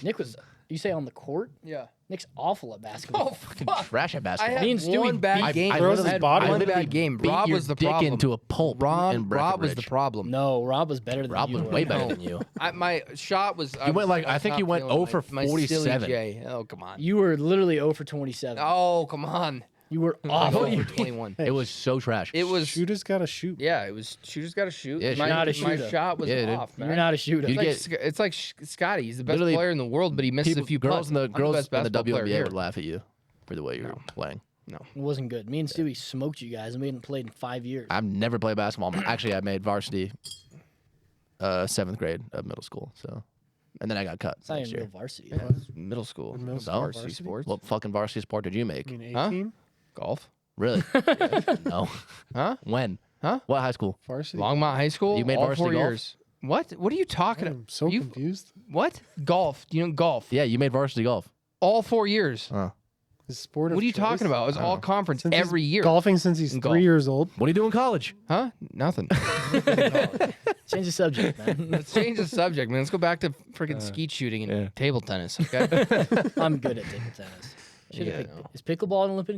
Nick was. You say on the court? Yeah. Nick's awful at basketball. Oh Fucking fuck. trash at I basketball. had Me and Stewie one bad I- game. I throws literally- his body. I One literally bad game. beat Rob your was the dick problem. into a pulp. in Rob was the Breckenridge. problem. No, Rob was better than Rob you was were. way better No. than you. My shot was. You went like- I think you went 0 for my silly 47. J. Oh come on. You were literally 0 for 27. Oh come on. You were I awful. thought you were 21. It was so trash. It was. Shooters gotta shoot. Yeah, it was. Shooters got to shoot. Yeah, my, You're not a my shooter. shot was Yeah, dude. off, man. You're not a shooter. You It's like Scotty. He's the best Literally, player in the world, but he misses a few girls putts. in the I'm girls best in the basketball player WNBA here. would laugh at you for the way you're playing. No. It wasn't good. Me and Stewie smoked you guys, and we hadn't played in 5 years. I've never played basketball. Actually, I made varsity 7th grade of middle school. So, and then I got cut It's not next even year. real varsity. Yeah, it's middle school. Middle school varsity varsity? sports. What fucking varsity sport did you make? I mean, Huh? 18 Golf. Really? No. Huh? When? Huh? What high school? varsity. Longmont High School. You made all varsity 4 golf? years. What? What are you talking about? I'm so You- confused. What? Golf. Do you know golf? Yeah, you made varsity golf. All 4 years. His sport of What are you choice? talking about? It was all conference Since he's every year. Golfing since he's In 3 golf. years old. What do you do in college? Huh? Nothing. Change the subject, man. Let's change the subject, man. Let's go back to freaking skeet shooting and yeah. table tennis. Okay. I'm good at table tennis. Should've Yeah, picked- no. Is pickleball an Olympic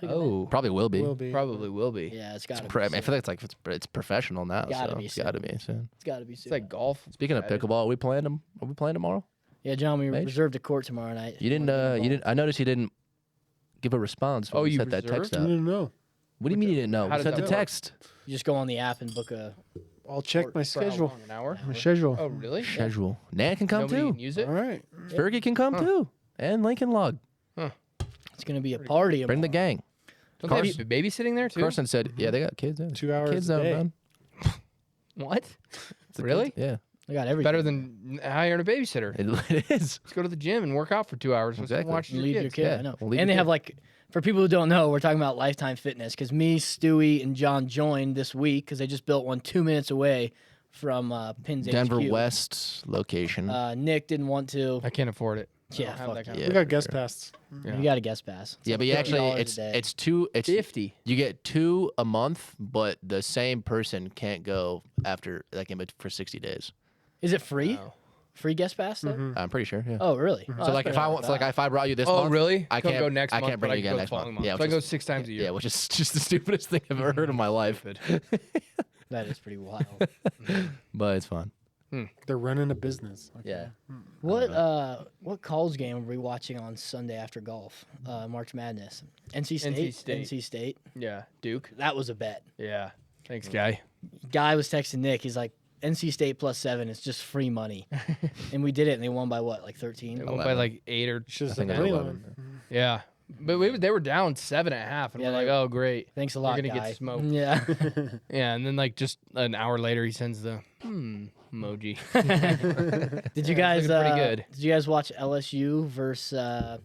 event? Oh, Probably will be. Will be. probably will be. Yeah, it's got to I be. feel like it's professional now. Gotta so be it's got to soon. be soon. It's got to be It's soon. like golf. Speaking of pickleball, are we playing them? Are we playing tomorrow? Yeah, John, we Mage? reserved a court tomorrow night. You didn't. You didn't. I noticed you didn't give a response. When Oh, we you sent that text reserved? I out. don't know. What do you mean you didn't know? How We does sent that the work? text. You just go on the app and book a. I'll check my For how schedule. long? An hour? My schedule. Oh, really? Schedule. Nan can come Nobody too. can use it. All right. Fergie can come too. And Lincoln Log. It's gonna be a party. Bring the gang. Don't they have babysitting there too? Carson said, "Yeah, they got kids. Yeah. 2 hours Kids a out, day. man. What? It's the Really? kids. Yeah, I got everything. Better than hiring a babysitter. it is. Let's go to the gym and work out for 2 hours. Let's Exactly. watch your Leave kids. your kid. Yeah, I know. we'll leave And your they have kid. like, for people who don't know, we're talking about Lifetime Fitness because me, Stewie, and John joined this week because they just built one 2 minutes away from Pins Denver HQ. West location. Nick didn't want to. I can't afford it. I Yeah, don't have fuck that kind yeah. We got guest pass. Yeah. You got a guest pass. It's Yeah, like but you actually, $50 it's a day. it's two. It's 50. You get 2 a month, but the same person can't go after for 60 days. Is it free? Wow. Free guest pass though? Mm-hmm. I'm pretty sure. Yeah. Oh, really? Oh, So that's like if better I than want, I so like thought. if I brought you this Oh, month, really? I Couldn't can't go next I month, can't bring but you I again could go next the following month. Yeah, So I which go is 6 times a year. yeah, which is just the stupidest thing I've ever heard in my life. That is pretty wild. But it's fun. They're running a business. Okay. Yeah. What college game are we watching on Sunday after golf? March Madness. NC State. NC State. NC State. Yeah. Duke. That was a bet. Yeah. Thanks, guy. Guy was texting Nick. He's like, NC State +7 is just free money. And we did it, and they won by what, like 13? It went by 11. like 8 or Just think a it's money 11. line. yeah. But they were down 7.5, and Yeah, we're like, they- oh great. Thanks a lot, gonna guy. get smoked. Yeah. Yeah, and then like just an hour later, he sends the emoji. Did you Yeah, guys? it's looking pretty good. Did you guys watch LSU versus?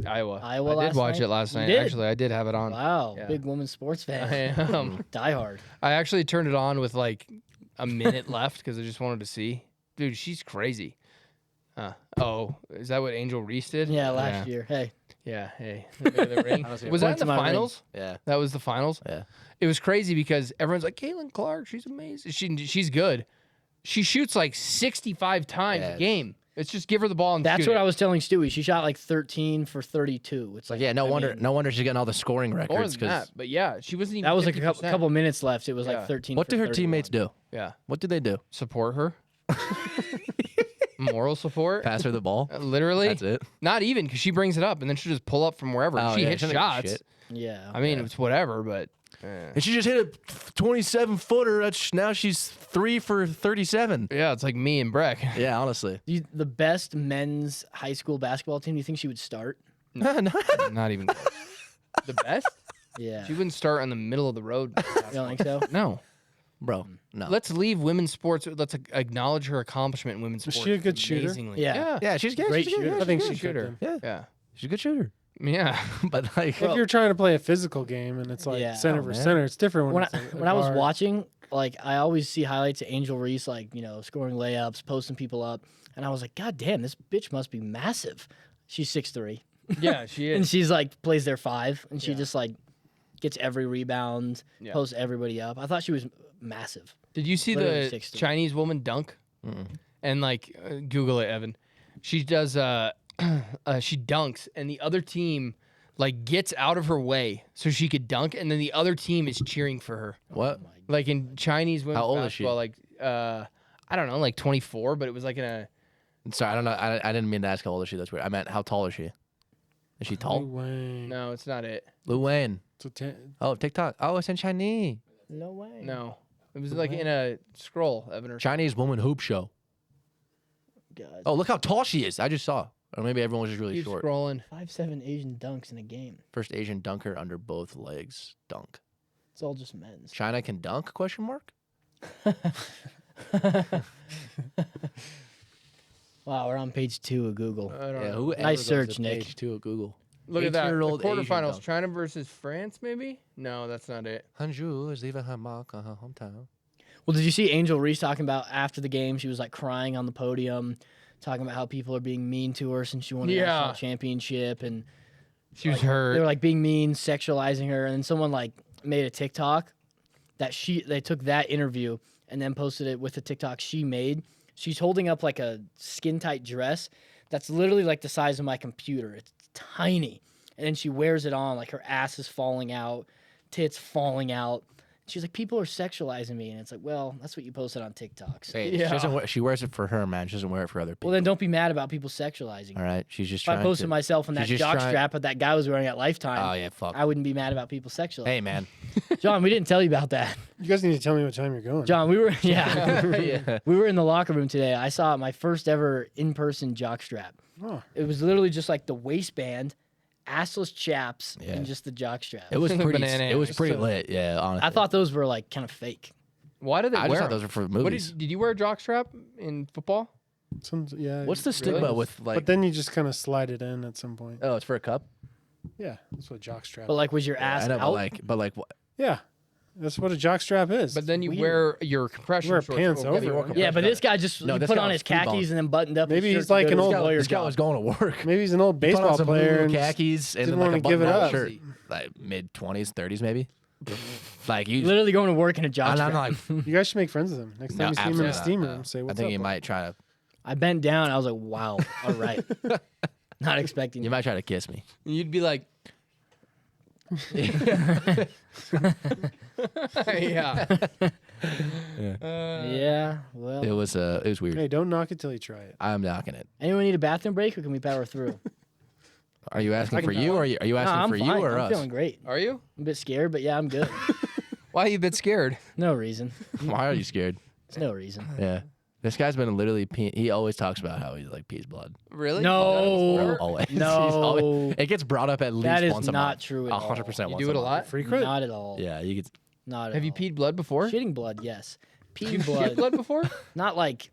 Iowa. Iowa I last did watch night? it last You night. did? Actually, I did have it on. Wow, Yeah. big woman sports I fan. am. Die hard. I actually turned it on with like a minute left because I just wanted to see. Dude, she's crazy. Oh, is that what Angel Reese did? Yeah, last year. Hey, Yeah, hey. Look at the ring. Honestly, Was that in point to the my ring. finals? Yeah. That was the finals? Yeah. It was crazy because everyone's like, Caitlin Clark, she's amazing. She's good. She shoots like 65 times Yeah. a game. It's just give her the ball and that's shoot what it. I was telling Stewie. She shot like 13 for 32. It's Like yeah, no I wonder mean, no wonder she's getting all the scoring More records than because that. But yeah, she wasn't even that was like a 50%. couple minutes left. It was Yeah. like 13. what for did her 31. teammates do? Yeah. What did they do? Support her. Moral support. Pass her the ball. Literally. That's it. Not even because she brings it up and then she'll just pull up from wherever. Oh, she yeah, hits she doesn't give a shots. shit. Yeah. I mean, it's whatever, but And she just hit a 27-footer. That's now she's 3 for 37. yeah, it's like me and Breck. Yeah, honestly. The best men's high school basketball team. Do you think she would start? Not even close. The best? Yeah. She wouldn't start on the middle of the road. You don't think so? No. Bro, no. Let's leave women's sports. Let's acknowledge her accomplishment in women's Was sports. she a good shooter? Amazingly. Yeah. yeah, she's good. Great she's good. shooter. Yeah, I think she's a she good could. shooter. then. Yeah, Yeah. she's a good shooter. Yeah. But like, If you're trying to play a physical game and it's like Yeah. center Oh, for man. center, it's different When it's a I was guard. watching, like I always see highlights of Angel Reese, like scoring layups, posting people up, and I was like, God damn, this bitch must be massive. She's 6'3", Yeah, she and is. she's like plays their 5, and she Yeah. just like gets every rebound, Yeah. posts everybody up. I thought she was massive. Did you see Literally the 6'3". Chinese woman dunk? And like, Google it, Evan. She does. She dunks, and the other team like gets out of her way so she could dunk, and then the other team is cheering for her. what? Like in Chinese women's How old is she? basketball, like I don't know, like 24, but it was like in a Sorry, I don't know. I didn't mean to ask how old is she. That's weird. I meant how tall is she? Is she Lil tall? Wayne. No, it's not it. Lil Wayne. So Oh, TikTok. Oh, it's in Chinese. No way. No. It was like in a scroll, Evan. Or Chinese woman hoop show. God. Oh, look how tall she is. I just saw. Or maybe everyone was just really keep short. scrolling. 5'7" Asian dunks in a game. First Asian dunker under both legs. Dunk. It's all just men's. China can dunk? Question mark. Wow, we're on page 2 of Google. I don't Yeah, know. whoever Nice goes search, to Nick. Page 2 of Google. Look at that. The 18-year-old Asian quarterfinals. dunk. China versus France, maybe? No, that's not it. Hanju is leaving her mark on her hometown. Well, did you see Angel Reese talking about after the game? She was like crying on the podium, talking about how people are being mean to her since she won a Yeah. national championship, and She was they were hurt. like being mean, sexualizing her. And then someone like made a TikTok that they took that interview and then posted it with the TikTok she made. She's holding up like a skin tight dress that's literally like the size of my computer. It's tiny, and then she wears it on like her ass is falling out, tits falling out. She's like, people are sexualizing me, and it's like, well, that's what you posted on TikTok. So. Hey, she wears it for her, man. She doesn't wear it for other people. Well, then don't be mad about people sexualizing. All right, she's just If I trying posted to. myself in that she's just jock trying- strap that that guy was wearing at Lifetime, Oh yeah, fuck. I wouldn't be mad about people sexualizing. Hey man. John, we didn't tell you about that. You guys need to tell me what time you're going. John, we were Yeah. we were in the locker room today. I saw my first ever in-person jock strap. Oh, It was literally just like the waistband, assless chaps, Yeah. and just the jock strap. It was pretty. Banana It was hammers. pretty lit. Yeah, honestly. I thought those were like kind of fake. Why do they I wear just thought them? those were for What movies. did you wear a jockstrap in football? yeah. What's the stigma Really? with like? But then you just kind of slide it in at some point. oh, it's for a cup. Yeah, that's what a jockstrap. But like, was your ass I know, out? but like, what? Yeah, that's what a jockstrap is. But then you weird. wear your compression Wear shorts pants over it. it. Yeah, but this guy just No, he this put guy on was his speedballing. khakis and then buttoned up. Maybe his he's shirt to like go an to old- his lawyer This guy job. was going to work. maybe he's an old He put on baseball some player blue and just khakis and didn't then like wanna a give it button-down up. shirt, like mid 20s, 30s maybe. Like you. Literally going to work in a jock And strap. I'm like, You guys should make friends with him. Next time no, you see him in the absolutely steam not, room, no. say I what's think up. you might try to. I bent down. I was like, wow, all right. Not expecting You might try to kiss me. You'd be like, yeah. Yeah, well. It was weird. Hey, don't knock it till you try it. I'm knocking it. Anyone need a bathroom break, or can we power through? Are you asking I can for you, tell. or are you No, asking I'm for fine. you or I'm us? feeling great. Are you? I'm a bit scared, but yeah, I'm good. Why are you a bit scared? No reason. Why are you scared? There's no reason. Yeah. This guy's been literally he always talks about how he like pees blood. Really? No. Always. He's No. always- it gets brought up at least That is once a not month. true at all. 100% You once do it a month. lot? Frequent? Not at all. Yeah, you could. Not at Have you all. peed blood before? Shitting blood, yes. Peeing You blood, shit blood before? not like.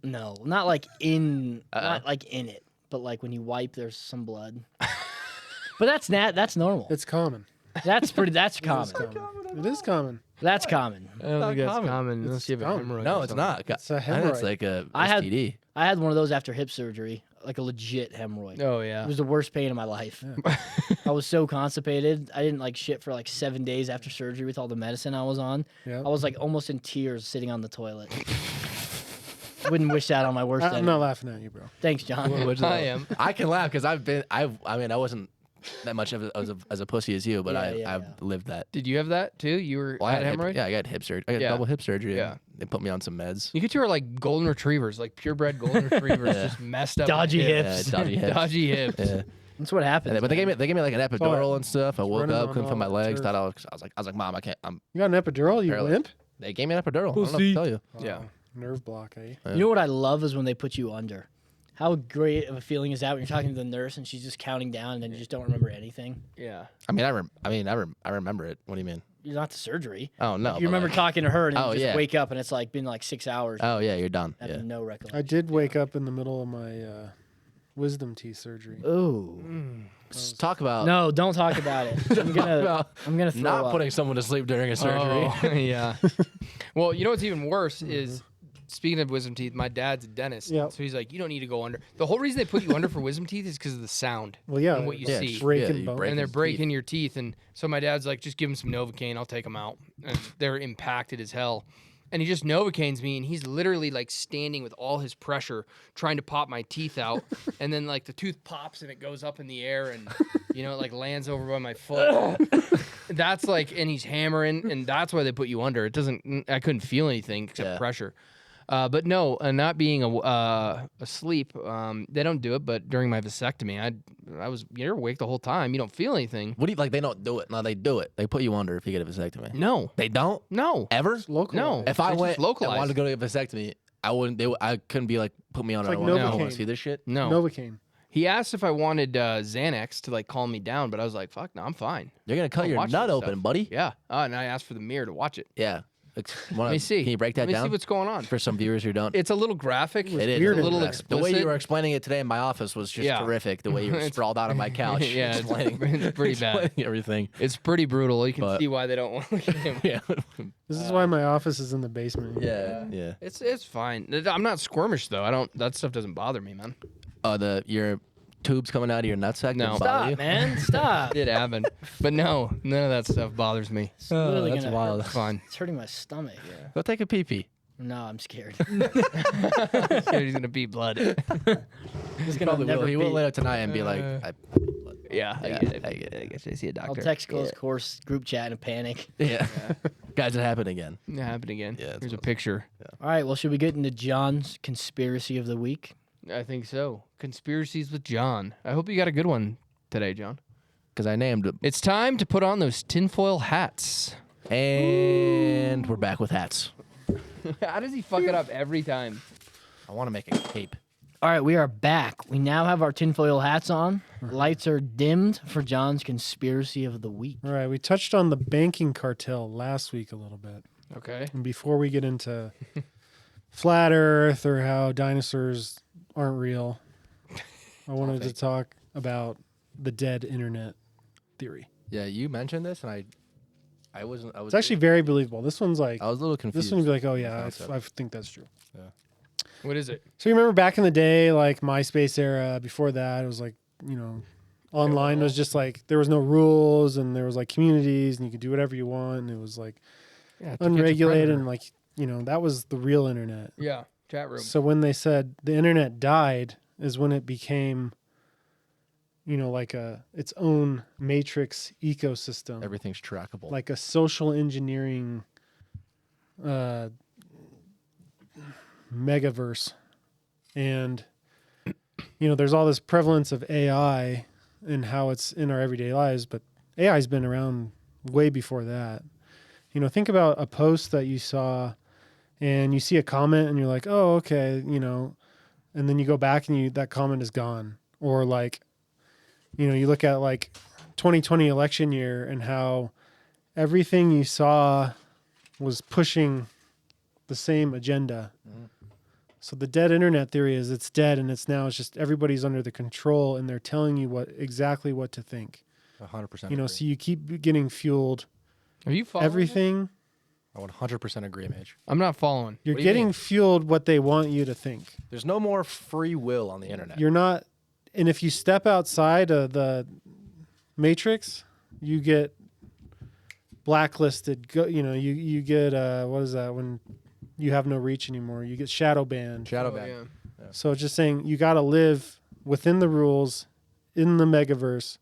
No, not like in, Uh-uh. not like in it, but like when you wipe, there's some blood. But that's normal. It's common. That's pretty. That's It is common. common. It is common. That's common. I don't think that's common. common unless you have a common. hemorrhoid. No, or it's something. not. It's a I think it's hemorrhoid. like a I had- STD. I had one of those after hip surgery, like a legit hemorrhoid. Oh, It yeah. was the worst pain of my life. I was so constipated. I didn't like shit for like 7 days after surgery with all the medicine I was on. Yeah. I was like almost in tears sitting on the toilet. Wouldn't wish that on my worst I'm enemy. not laughing at you, bro. Thanks, John. I am. I can laugh because I mean, I wasn't that much of as a pussy as you, but Yeah, I've yeah. lived that. Did you have that too? You were Well, I had had hemorrhoid? yeah, I got hip surgery. I got Yeah. double hip surgery. Yeah. And they put me on some meds. You get to are like golden retrievers, like purebred golden retrievers, just messed up. Dodgy hip. hips. Dodgy hips. Dodgy hips. Yeah. That's what happens. But they man. gave me like an epidural and stuff. I woke running up, on couldn't feel all my that legs. turf. Thought I was like, Mom, I can't. You got an epidural, you Paralyzed. limp? They gave me an epidural. I don't know what Pussy. to tell you. Yeah. Oh, nerve block, eh? You know what I love is when they put you under. How great of a feeling is that when you're talking to the nurse and she's just counting down and then you just don't remember anything? Yeah. I remember it. What do you mean? You're not the surgery. Oh no. You but remember like- talking to her and Oh, you just yeah. wake up and it's like been like 6 hours. Oh yeah, you're done. I have Yeah. no I recollection. did wake up in the middle of my wisdom teeth surgery. Ooh. Talk about No, don't talk about it. I'm gonna about throw not up. putting someone to sleep during a surgery. Oh, yeah. Well, you know what's even worse is, speaking of wisdom teeth, my dad's a dentist. Yep. So he's like, you don't need to go under. The whole reason they put you under for wisdom teeth is because of the sound Well, yeah. and what you Yeah, see. breaking you bone. break And they're his breaking teeth. your teeth. And so my dad's like, just give him some Novocaine. I'll take them out. And they're impacted as hell. And he just Novocaines me. And he's literally like standing with all his pressure trying to pop my teeth out. And then like the tooth pops and it goes up in the air. And, you know, it like lands over by my foot. That's like, and he's hammering. And that's why they put you under. It doesn't, I couldn't feel anything except Yeah. pressure. But no, not being asleep, they don't do it. But during my vasectomy, you're awake the whole time. You don't feel anything. What do you like? They don't do it. No, they do it. They put you under if you get a vasectomy. No, They don't no, ever. Local. no. If I It's just went and localized. wanted to go to a vasectomy, I wouldn't. I couldn't be like, put me on. It's I like don't want Novocaine. to see this shit. No. Novocaine. He asked if I wanted Xanax to like calm me down, but I was like, "Fuck, no, I'm fine." You're gonna cut I'll your watch nut this open, stuff. buddy. Yeah. And I asked for the mirror to watch it. Yeah. Let me see. Can you break that Let me down see what's going on. for some viewers who don't? It's a little graphic. It is weird a and little graphic. The way you explicit. were explaining it today in my office was just Yeah. terrific. The way you were It's- sprawled out on my couch, Yeah, it's explaining, pretty bad. explaining everything. It's pretty brutal. You can But- see why they don't want to look at him. Yeah, This is why my office is in the basement. yeah. It's fine. I'm not squirmish though. I don't. That stuff doesn't bother me, man. Your tubes coming out of your nutsack. No. didn't bother Stop, you? man. Stop. It did happen, but no, none of that stuff bothers me. It's literally that's gonna wild. It's fine. It's hurting my stomach. Go take a pee pee. No, I'm scared. He's gonna pee blood. He's gonna Probably will. never He will be. later tonight and be like, Yeah, Yeah, I get it. I guess I see a I'll doctor. text Closed Course group chat in a panic. yeah. Guys, it happened again. Yeah, happened again. Yeah, that's Here's a awesome. picture. All right, well, should we get into John's conspiracy of the week? I think so. Conspiracies with John. I hope you got a good one today, John. Because I named it. It's time to put on those tinfoil hats. And we're back with hats. How does he fuck it up every time? I want to make a cape. All right, we are back. We now have our tinfoil hats on. Lights are dimmed for John's conspiracy of the week. All right, we touched on the banking cartel last week a little bit. Okay. And before we get into flat Earth or how dinosaurs aren't real, I wanted to talk about the dead internet theory. Yeah, you mentioned this, and I was. It's actually very believable. This one's like, I was a little confused. this one would be like, oh yeah, concept. I think that's true. What is it? So you remember back in the day, like MySpace era, before that, it was like, online was just like, there was no rules and there was like communities and you could do whatever you want. And it was like Yeah, unregulated and like, that was the real internet. Yeah, chat room. So when they said the internet died is when it became, like its own matrix ecosystem, Everything's trackable. like a social engineering megaverse. And, there's all this prevalence of AI and how it's in our everyday lives, but AI's been around way before that. Think about a post that you saw and you see a comment and you're like, oh, okay, and then you go back and that comment is gone. Or like, you look at like 2020 election year and how everything you saw was pushing the same agenda. So the dead internet theory is it's dead and it's just everybody's under the control and they're telling you exactly what to think. 100%. So you keep getting fueled. Are you following? Everything. I 100% agree, Mage. I'm not following. You're What do you getting mean? fueled what they want you to think. There's no more free will on the internet. You're not, and if you step outside of the matrix, you get blacklisted. You get what is that when you have no reach anymore? You get shadow banned. Shadow Oh, ban. yeah. So it's just saying you got to live within the rules in the megaverse,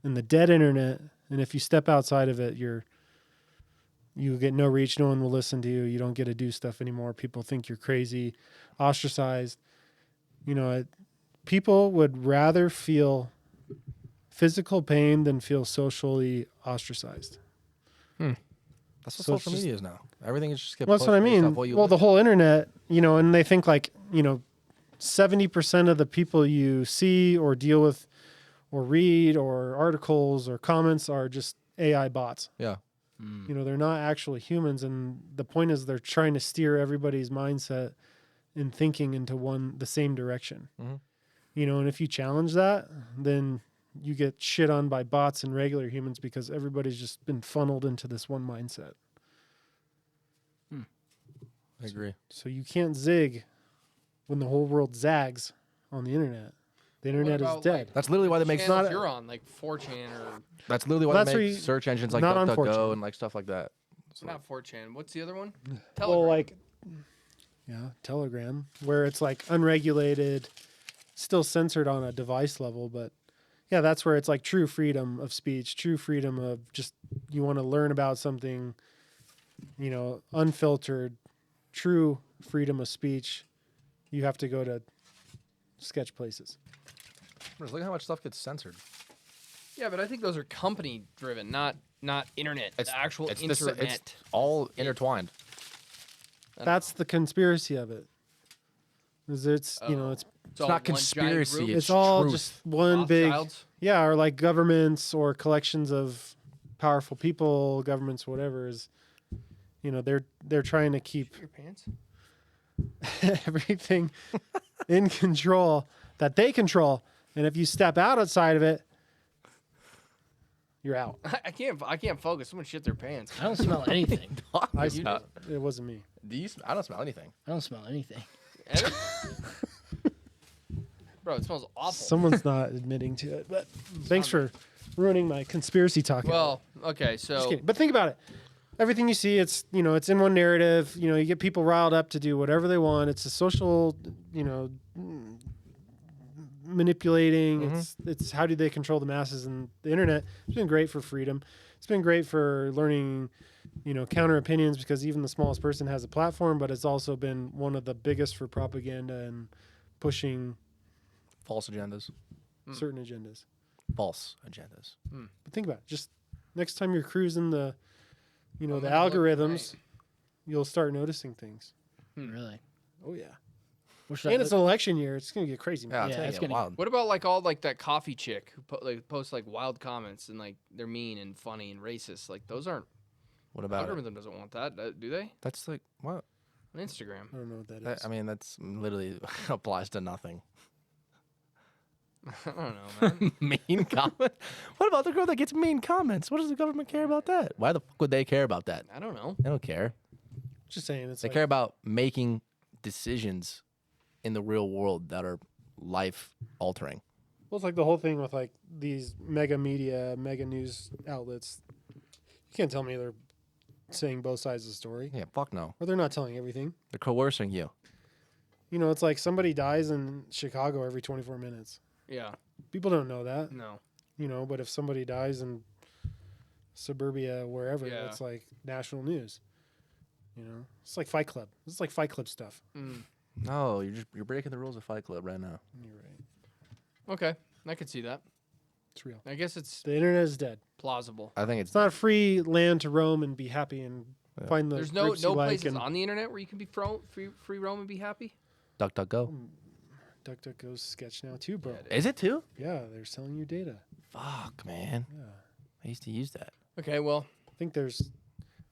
in the dead internet, and if you step outside of it, you get no reach. No one will listen to you. You don't get to do stuff anymore. People think you're crazy, ostracized. People would rather feel physical pain than feel socially ostracized. That's what So it's social just- media is now. Everything is just get Well, that's what I pushed based mean. off what you Well, like. the whole internet, and they think like, 70% of the people you see or deal with or read or articles or comments are just AI bots. Yeah. They're not actually humans. And the point is they're trying to steer everybody's mindset and thinking into the same direction. Mhm. And if you challenge that, then you get shit on by bots and regular humans because everybody's just been funneled into this one mindset. I agree. So you can't zig when the whole world zags on the internet. The internet is about, dead. like, That's literally why they make. Channels not a- you're on, like 4chan or That's literally why Well, they that's make where you- search engines like not on 4chan. DuckDuckGo and like stuff like that. So, not 4chan. What's the other one? Well, Telegram. like, Telegram, where it's like unregulated, still censored on a device level, but yeah, that's where it's like true freedom of speech, true freedom of just you want to learn about something, unfiltered, true freedom of speech, you have to go to sketch places. Look at how much stuff gets censored. Yeah, but I think those are company driven, not internet. The actual internet. It's all intertwined. That's the conspiracy of it. Is it's Oh. it's It's not conspiracy. it's all truth. just one big Rothschilds? or like governments or collections of powerful people, governments, whatever is, they're trying to keep Your pants. everything in control that they control, and if you step outside of it, you're out. I can't focus. Someone shit their pants. I don't smell anything. It wasn't me. I don't smell anything. I don't smell anything. Bro, it smells awful. Someone's not admitting to it, but thanks for ruining my conspiracy talk. Well, okay, Just so kidding. But think about it. Everything you see, it's it's in one narrative. You get people riled up to do whatever they want. It's a social, manipulating. It's how do they control the masses, and the internet has been great for freedom. It's been great for learning, counter opinions, because even the smallest person has a platform, but it's also been one of the biggest for propaganda and pushing False agendas. certain agendas. False agendas. But think about it. Just next time you're cruising the I'm the gonna look algorithms, tonight. you'll start noticing things. Really? Oh yeah. What should I And it's look- an election year. It's gonna get crazy. Yeah, Man. it's Yeah, gonna it's get gonna- wild. what about like all like that coffee chick who posts like wild comments and like they're mean and funny and racist? Like those aren't. What about it? Algorithm doesn't want that, do they? That's like what? On Instagram. I don't know what that is. That, I mean, that's literally applies to nothing. I don't know, man. Mean comment? What about the girl that gets mean comments? What does the government care about that? Why the fuck would they care about that? I don't know. They don't care. Just saying. It's They like, care about making decisions in the real world that are life altering. well, it's like the whole thing with like these mega media, mega news outlets. You can't tell me they're saying both sides of the story, Yeah, fuck no. or they're not telling everything. They're coercing you. It's like somebody dies in Chicago every 24 minutes. Yeah. People don't know that, No. but if somebody dies in suburbia, wherever, Yeah. it's like national news. It's like Fight Club. It's like Fight Club stuff. No, you're breaking the rules of Fight Club right now. You're right. Okay, I could see that. It's real. I guess it's The internet is dead. plausible. I think it's It's not a free land to roam and be happy and find the There's no groups you like places and on the internet where you can be free roam and be happy. DuckDuckGo. DuckDuckGo's sketch now too, bro. Is it too? Yeah, they're selling you data. Fuck, man. Yeah. I used to use that. Okay, well, I think well,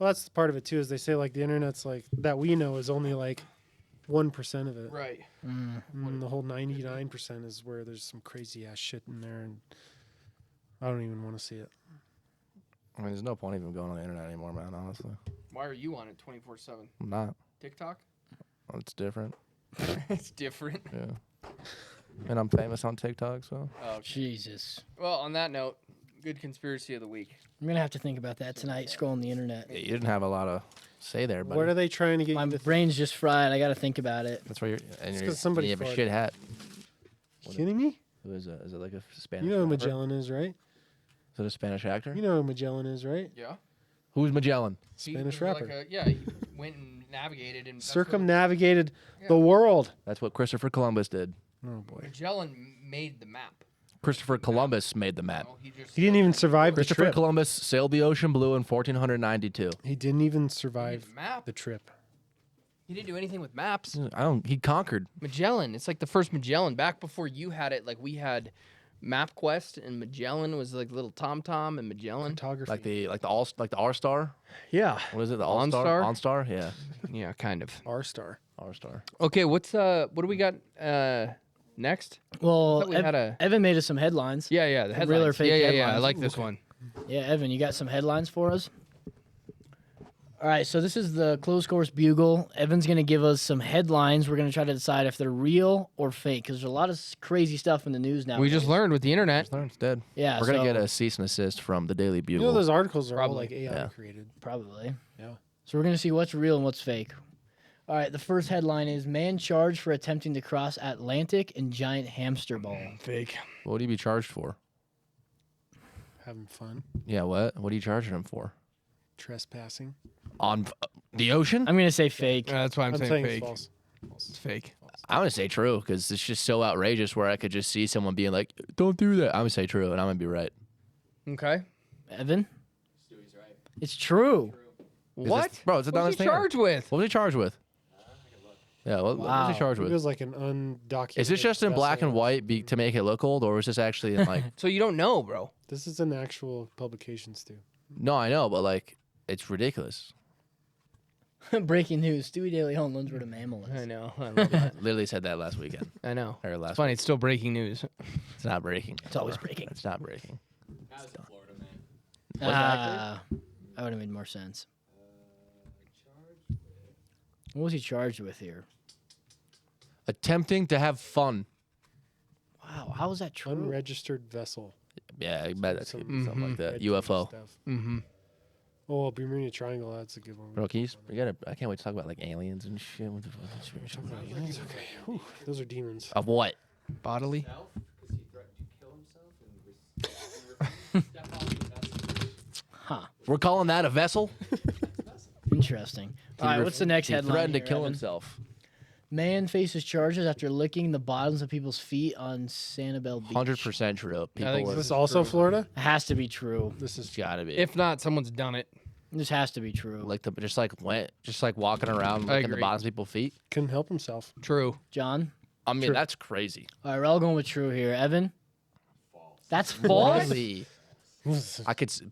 that's part of it too, is they say like the internet's like, that we know is only like 1% of it. right. And the whole 99% is where there's some crazy ass shit in there, and I don't even want to see it. I mean, there's no point even going on the internet anymore, man, honestly. Why are you on it 24/7? I'm not. TikTok? Well, it's different. It's different. Yeah. And I'm famous on TikTok, so. Oh, Jesus. well, on that note, good conspiracy of the week. I'm gonna have to think about that tonight. Scrolling the internet. Yeah, you didn't have a lot of say there, but What are they trying to get My you to brain's just fried. I got to think about it. that's where you're. And It's you're 'cause somebody you have a farted. shit hat. kidding me? Who is it? Is it like a Spanish? You know who rapper? Magellan is, right? Is it a Spanish actor? You know who Magellan is, right? Yeah. Who's Magellan? Spanish He was rapper. he went and navigated and that's what- Circumnavigated Yeah. the world. That's what Christopher Columbus did. Oh boy. Magellan made the map. Christopher Columbus made the map. No, he just He didn't even survive the Christopher trip. Columbus sailed the ocean blue in 1492. He didn't even He made survive the map. the trip. He didn't do anything with maps. He conquered. Magellan. It's like the first Magellan. Back before you had it, like we had MapQuest and Magellan was like little TomTom and Magellan. Photography. Like the R Star. Yeah. What is it? The OnStar? OnStar. Yeah. Yeah, kind of. R-Star. R Star. Okay, what do we got next? Well, thought we had a- Evan made us some headlines. Yeah, the headlines. Real or fake yeah. I headlines. like this one. Yeah, Evan, you got some headlines for us? All right, so this is the Closed Course Bugle. Evan's going to give us some headlines. We're going to try to decide if they're real or fake because there's a lot of crazy stuff in the news now. We just learned with the internet. It's dead. Yeah, We're gonna so- get a cease and assist from the Daily You Bugle. know those articles are all Probably. like AI Yeah. created. Probably. Yeah. So we're going to see what's real and what's fake. All right, the first headline is Man charged for attempting to cross Atlantic in giant hamster ball. Fake. What would he be charged for? Having fun. Yeah, what? What are you charging him for? Trespassing. On The ocean? I'm gonna say fake. That's why I'm saying it's fake. false. It's fake. I'm going to say true because it's just so outrageous where I could just see someone being like, don't do that. I'm going to say true, and I'm going to be right. Okay. Evan? Stewie's right. It's true. What? Bro, it's a What's he charged with? What was he charged with? Yeah, what was he charged It with? was like an undocumented. Is this just in black and vessel. white to make it look old, or was this actually in like... So you don't know, bro. This is an actual publication, Stu. No, I know, but like, it's ridiculous. Breaking news: Stewie De Leon learns what a mammal is. I know. I love that. Literally said that last weekend. I know. Or last It's funny. It's still breaking news. It's not breaking. It's always breaking. It's not breaking. That would have made more sense. What was he charged with here? Attempting to have fun. Wow, how is that true? Unregistered vessel. Yeah, I bet that's Some- something like that. Red UFO. stuff. Mm-hmm. Oh, Bermuda Triangle. That's a good one. Bro, I can't wait to talk about like aliens and shit. What the fuck? It's okay. Whew, those are demons. Of what? Bodily. Huh. We're calling that a vessel? Interesting. All right, what's the next He headline? threatened to here, kill Evan? himself. Man faces charges after licking the bottoms of people's feet on Sanibel Beach. 100% true. People think Is are, this also Florida? It has to be true. This is gotta be. If not, someone's done it. This has to be true. like just like walking around licking the agree. bottoms of people's feet. couldn't help himself. True. John? I mean, True. that's crazy. All right, we're all going with true here. Evan? That's false? Really?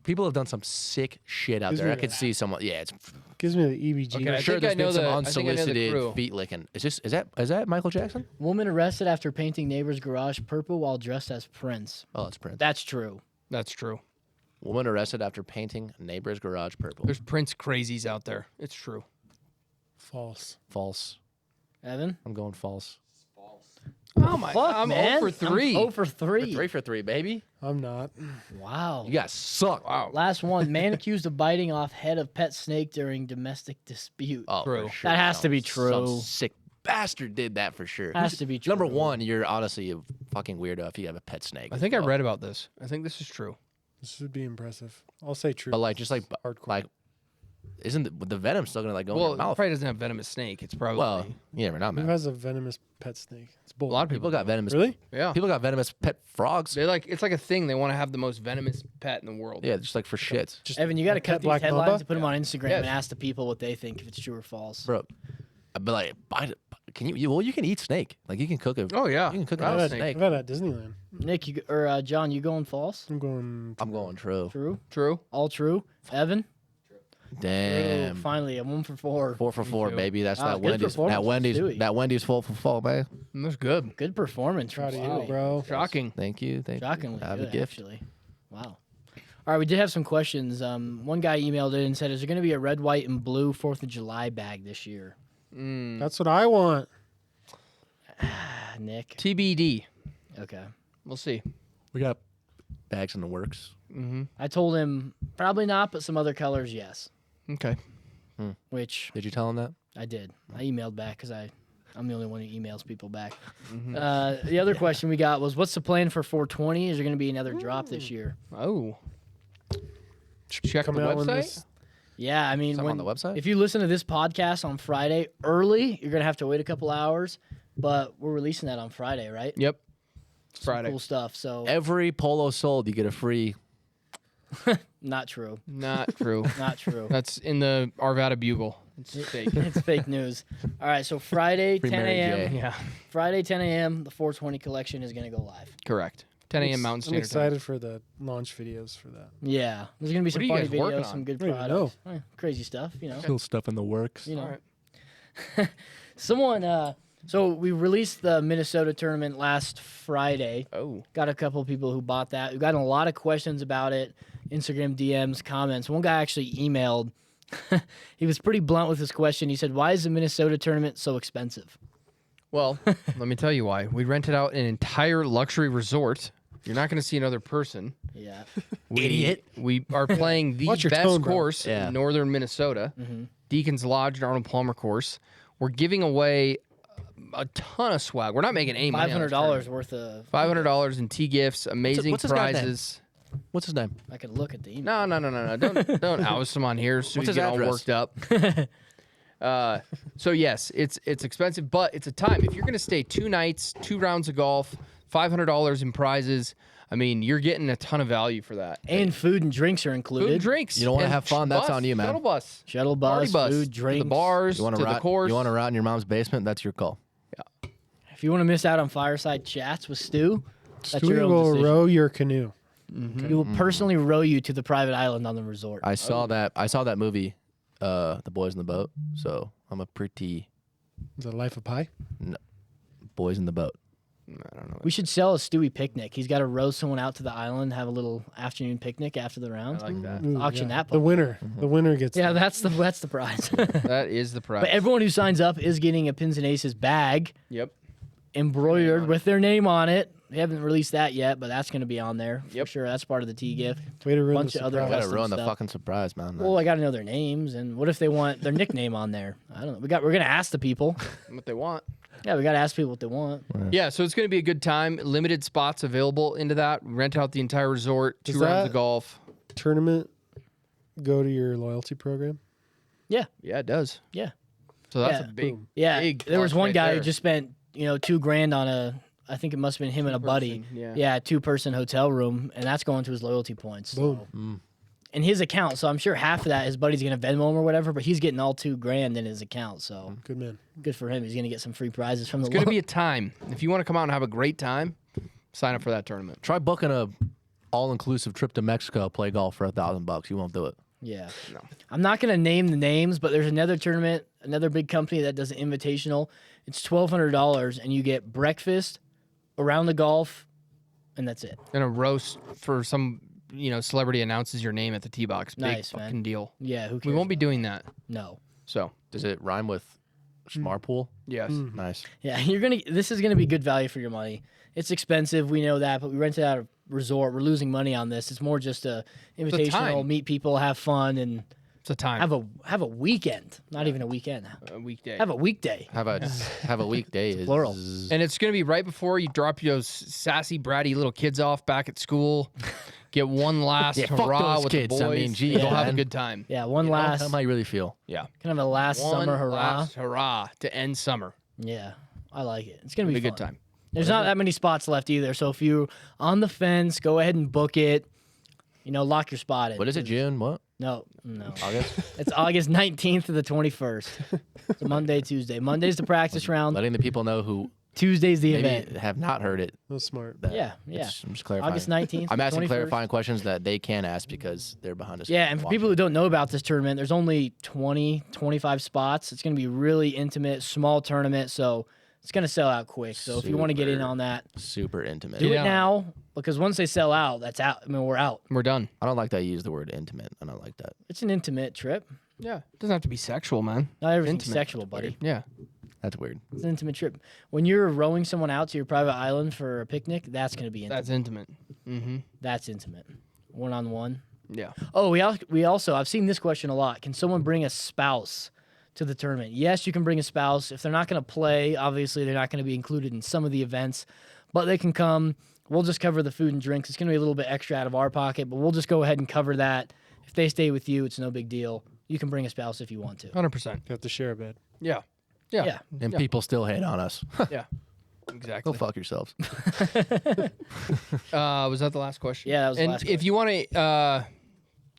People have done some sick shit out there. I could see someone. Yeah, it's Gives me the EBG. Okay, I sure think there's I know been some the- I think I know the unsolicited crew. feet licking. Is that Michael Jackson? Woman arrested after painting neighbor's garage purple while dressed as Prince. Oh, it's Prince. That's true. That's true. Woman arrested after painting neighbor's garage purple. There's Prince crazies out there. It's true. False. False. Evan? I'm going false. Oh my! Fuck, I'm man. 0 for 3. 0 for 3. 3 for 3, baby. I'm not. Wow. You guys suck. Wow. Last one. Man accused of biting off head of pet snake during domestic dispute. Oh, True. for sure. That has to be Some true. sick bastard did that for sure. Has to be true. Number one, you're honestly a fucking weirdo if you have a pet snake. I think I read about this. I think this is true. This would be impressive. I'll say true. But like, just like, Hardcore. like, isn't the venom still gonna like go in Well, your it mouth? probably doesn't have venomous snake. It's probably Well, you never know, Who man. has a venomous pet snake? It's a bull. lot of People got venomous. Really? Yeah. People got venomous pet frogs. They like it's like a thing. They want to have the most venomous pet in the world. Yeah, just like for shits, Just Evan, you got to a pet cut these black headlines mamba? and put them on Instagram Yes. and ask the people what they think if it's true or false. bro. But like, can you? Well, you can eat snake. Like you can cook it. Oh yeah. You can cook I've a had, snake. I've had at Disneyland. Nick, John, you going false? I'm going. I'm going true. True. True. All true. Evan? Damn. True. Finally, a 1 for 4. 4 for 4, too. baby. That's Wow, that good Wendy's. performance That from Wendy's. Stewie. That Wendy's 4 for 4, man. That's good. Good performance from Proud of you, Stewie. bro. Shocking. Thank you. Thank Shockingly you. I have good, a gift. actually. Wow. All right, we did have some questions. One guy emailed in and said, is there going to be a red, white, and blue 4th of July bag this year? That's what I want. Nick? TBD. Okay. We'll see. We got bags in the works. I told him probably not, but some other colors, yes. Okay. Which Did you tell him that? I did. I emailed back because I'm the only one who emails people back. The other question we got was, what's the plan for 420? Is there going to be another drop this year? Oh. Check the Coming out when website. this. Yeah, I mean, Something on the website? if you listen to this podcast on Friday early, you're going to have to wait a couple hours, but we're releasing that on Friday, right? Yep. Some Friday. Cool stuff. So, Every polo sold, you get a free. not true. Not true. Not true. That's in the Arvada Bugle. It's fake. It's fake news. All right, so Friday, Free 10 Mary a.m. J. Yeah. Friday, 10 a.m., the 420 collection is going to go live. Correct. 10 a.m. Mountain I'm Standard Time. excited for the launch videos for that. Yeah, there's going to be some are you funny guys working videos, on? some good I don't even products. Crazy stuff, you know. Still stuff in the works. You know. All right. Someone, so we released the Minnesota tournament last Friday. Oh. Got a couple of people who bought that. We've gotten a lot of questions about it. Instagram DMs, comments. One guy actually emailed. He was pretty blunt with his question. He said, "Why is the Minnesota tournament so expensive?" Well, let me tell you why. We rented out an entire luxury resort. You're not going to see another person. Yeah. Idiot. We are playing the Watch your best tone, bro. course Yeah. in northern Minnesota, Deacon's Lodge and Arnold Palmer course. We're giving away a ton of swag. We're not making any money. $500 worth of. $500 in tea gifts, amazing what's this guy's name? prizes. What's his name? I could look at the email. No. Don't oust him on here. So What's you his get all address? worked up. So yes, it's expensive, but it's a time. If you're gonna stay 2 nights, 2 rounds of golf, $500 in prizes. I mean, you're getting a ton of value for that. And food and drinks are included. Food and drinks. You don't wanna And have fun, that's bus, on you, man. Shuttle bus. Shuttle Party bus, bus. food, To drinks. the bars, You want to to the course. You want to route in your mom's basement? That's your call. If you want to miss out on fireside chats with Stu, that's Stewie your own will decision. row your canoe. He will personally row you to the private island on the resort. I saw that movie, The Boys in the Boat. So I'm a pretty Is it Life of Pi? Boys in the Boat. I don't know. We should sell a Stewie picnic. He's got to row someone out to the island, have a little afternoon picnic after the round. I like that. Ooh, Auction that The puppy. winner. The winner gets. Yeah, that's the prize. That is the prize. But everyone who signs up is getting a Pins and Aces bag Yep. embroidered with their name on it. We haven't released that yet, but that's going to be on there for Yep. sure. That's part of the tea gift. Way to ruin Bunch the of other surprise. Gotta custom ruin the stuff. fucking surprise, man. Well, I got to know their names, and what if they want their nickname on there? I don't know. We're going to ask the people. What they want. Yeah, we got to ask people what they want. Yeah, so it's going to be a good time. Limited spots available into that. Rent out the entire resort. 2 Does rounds that- of golf. Tournament go to your loyalty program? Yeah, it does. Yeah. So that's Yeah. a big. Boom. Yeah, Big there was plus one right guy there. who just spent $2,000 on a. I think it must have been him and a buddy. Two-person, yeah. 2-person hotel room, and that's going to his loyalty points. Boom. In his account, so I'm sure half of that his buddy's gonna Venmo him or whatever, but he's getting all $2,000 in his account. So Good man. good for him. He's gonna get some free prizes from the. It's going to be a time. If you want to come out and have a great time, sign up for that tournament. Try booking a all-inclusive trip to Mexico, play golf for $1,000. You won't do it. Yeah. No. I'm not gonna name the names, but there's another tournament, another big company that does an invitational. It's $1,200, and you get breakfast, around the golf, and that's it. And a roast for some, celebrity announces your name at the tee box. Big Nice, fucking man. deal. Yeah. Who cares? We won't be doing that. No. So, Does it rhyme with Schmarpool? yes. Nice. Yeah, this is gonna be good value for your money. It's expensive, we know that, but we rented out a resort. We're losing money on this. It's more just a invitational, time. meet people, have fun, and It's a time. have a weekend. Not even a weekend. a weekday. Have a weekday. Have a weekday. Is plural. And it's going to be right before you drop those sassy, bratty little kids off back at school. Get one last Yeah, fuck hurrah those with kids. the I boys. mean, gee, Go have a man. good time. Yeah, one Tell last them how you really feel. Yeah. kind of a last One summer hurrah. last hurrah to end summer. Yeah, I like it. It's gonna Be be a fun. good time. There's not that many spots left either, so if you're on the fence, go ahead and book it. Lock your spot in. What is it, June? What? No. August? It's August 19th to the 21st. It's a Monday, Tuesday. Monday's the practice round. Letting the people know who Tuesday's the maybe event. have not heard it. That's smart. that Yeah. I'm just clarifying. August 19th. I'm asking 21st. clarifying questions that they can ask because they're behind us. Yeah, and for people who don't know about this tournament, there's only 20, 25 spots. It's going to be really intimate, small tournament, so it's going to sell out quick. So if you want to get in Super. on that, Super intimate. do Yeah. it now because once they sell out, that's out. I mean, we're out. We're done. I don't like that you use the word intimate. I don't like that. It's an intimate trip. Yeah. It doesn't have to be sexual, man. Not everything's Intimate. sexual, buddy. Yeah. That's weird. It's an intimate trip. When you're rowing someone out to your private island for a picnic, that's going to be intimate. That's intimate. Mm-hmm. That's intimate. One-on-one. Yeah. Oh, we also I've seen this question a lot. Can someone bring a spouse to the tournament? Yes, you can bring a spouse. If they're not going to play, obviously they're not going to be included in some of the events, but they can come. We'll just cover the food and drinks. It's going to be a little bit extra out of our pocket, but we'll just go ahead and cover that. If they stay with you, it's no big deal. You can bring a spouse if you want to. 100%. You have to share a bed. Yeah. Yeah. Yeah. And Yeah. people still hate on us. Yeah. Go Exactly. fuck yourselves. Was that the last question? Yeah, that was the and last if you want to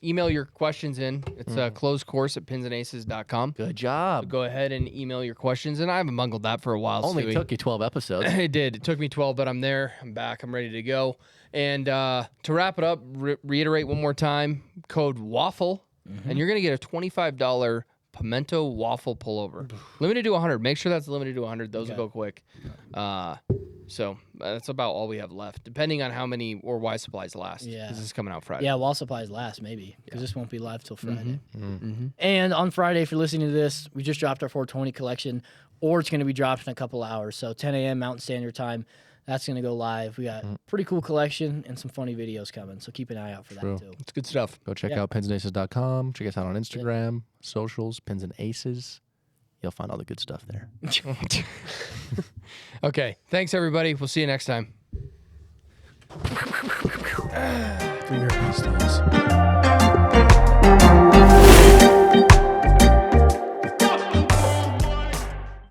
email your questions in, it's closed course at pinsandaces.com. Good job. Go ahead and email your questions. And I haven't bungled that for a while. Only Stewie. took you 12 episodes. It did. It took me 12, but I'm there. I'm back. I'm ready to go. And to wrap it up, reiterate one more time, code WAFFLE, and you're going to get a $25 pimento waffle pullover. Limited to 100. Make sure that's limited to 100. Those will go quick. So that's about all we have left, depending on how many or why supplies last. Yeah. This is coming out Friday. Yeah, while supplies last, maybe, because this won't be live till Friday. And on Friday, if you're listening to this, we just dropped our 420 collection, or it's going to be dropped in a couple hours. So 10 a.m. Mountain Standard Time, that's going to go live. We got pretty cool collection and some funny videos coming, so keep an eye out for that too. It's good stuff. Go check Yeah. out pinsandaces.com. Check us out on Instagram, socials, Pins and Aces. You'll find all the good stuff there. Okay. Thanks, everybody. We'll see you next time. Finger pistols.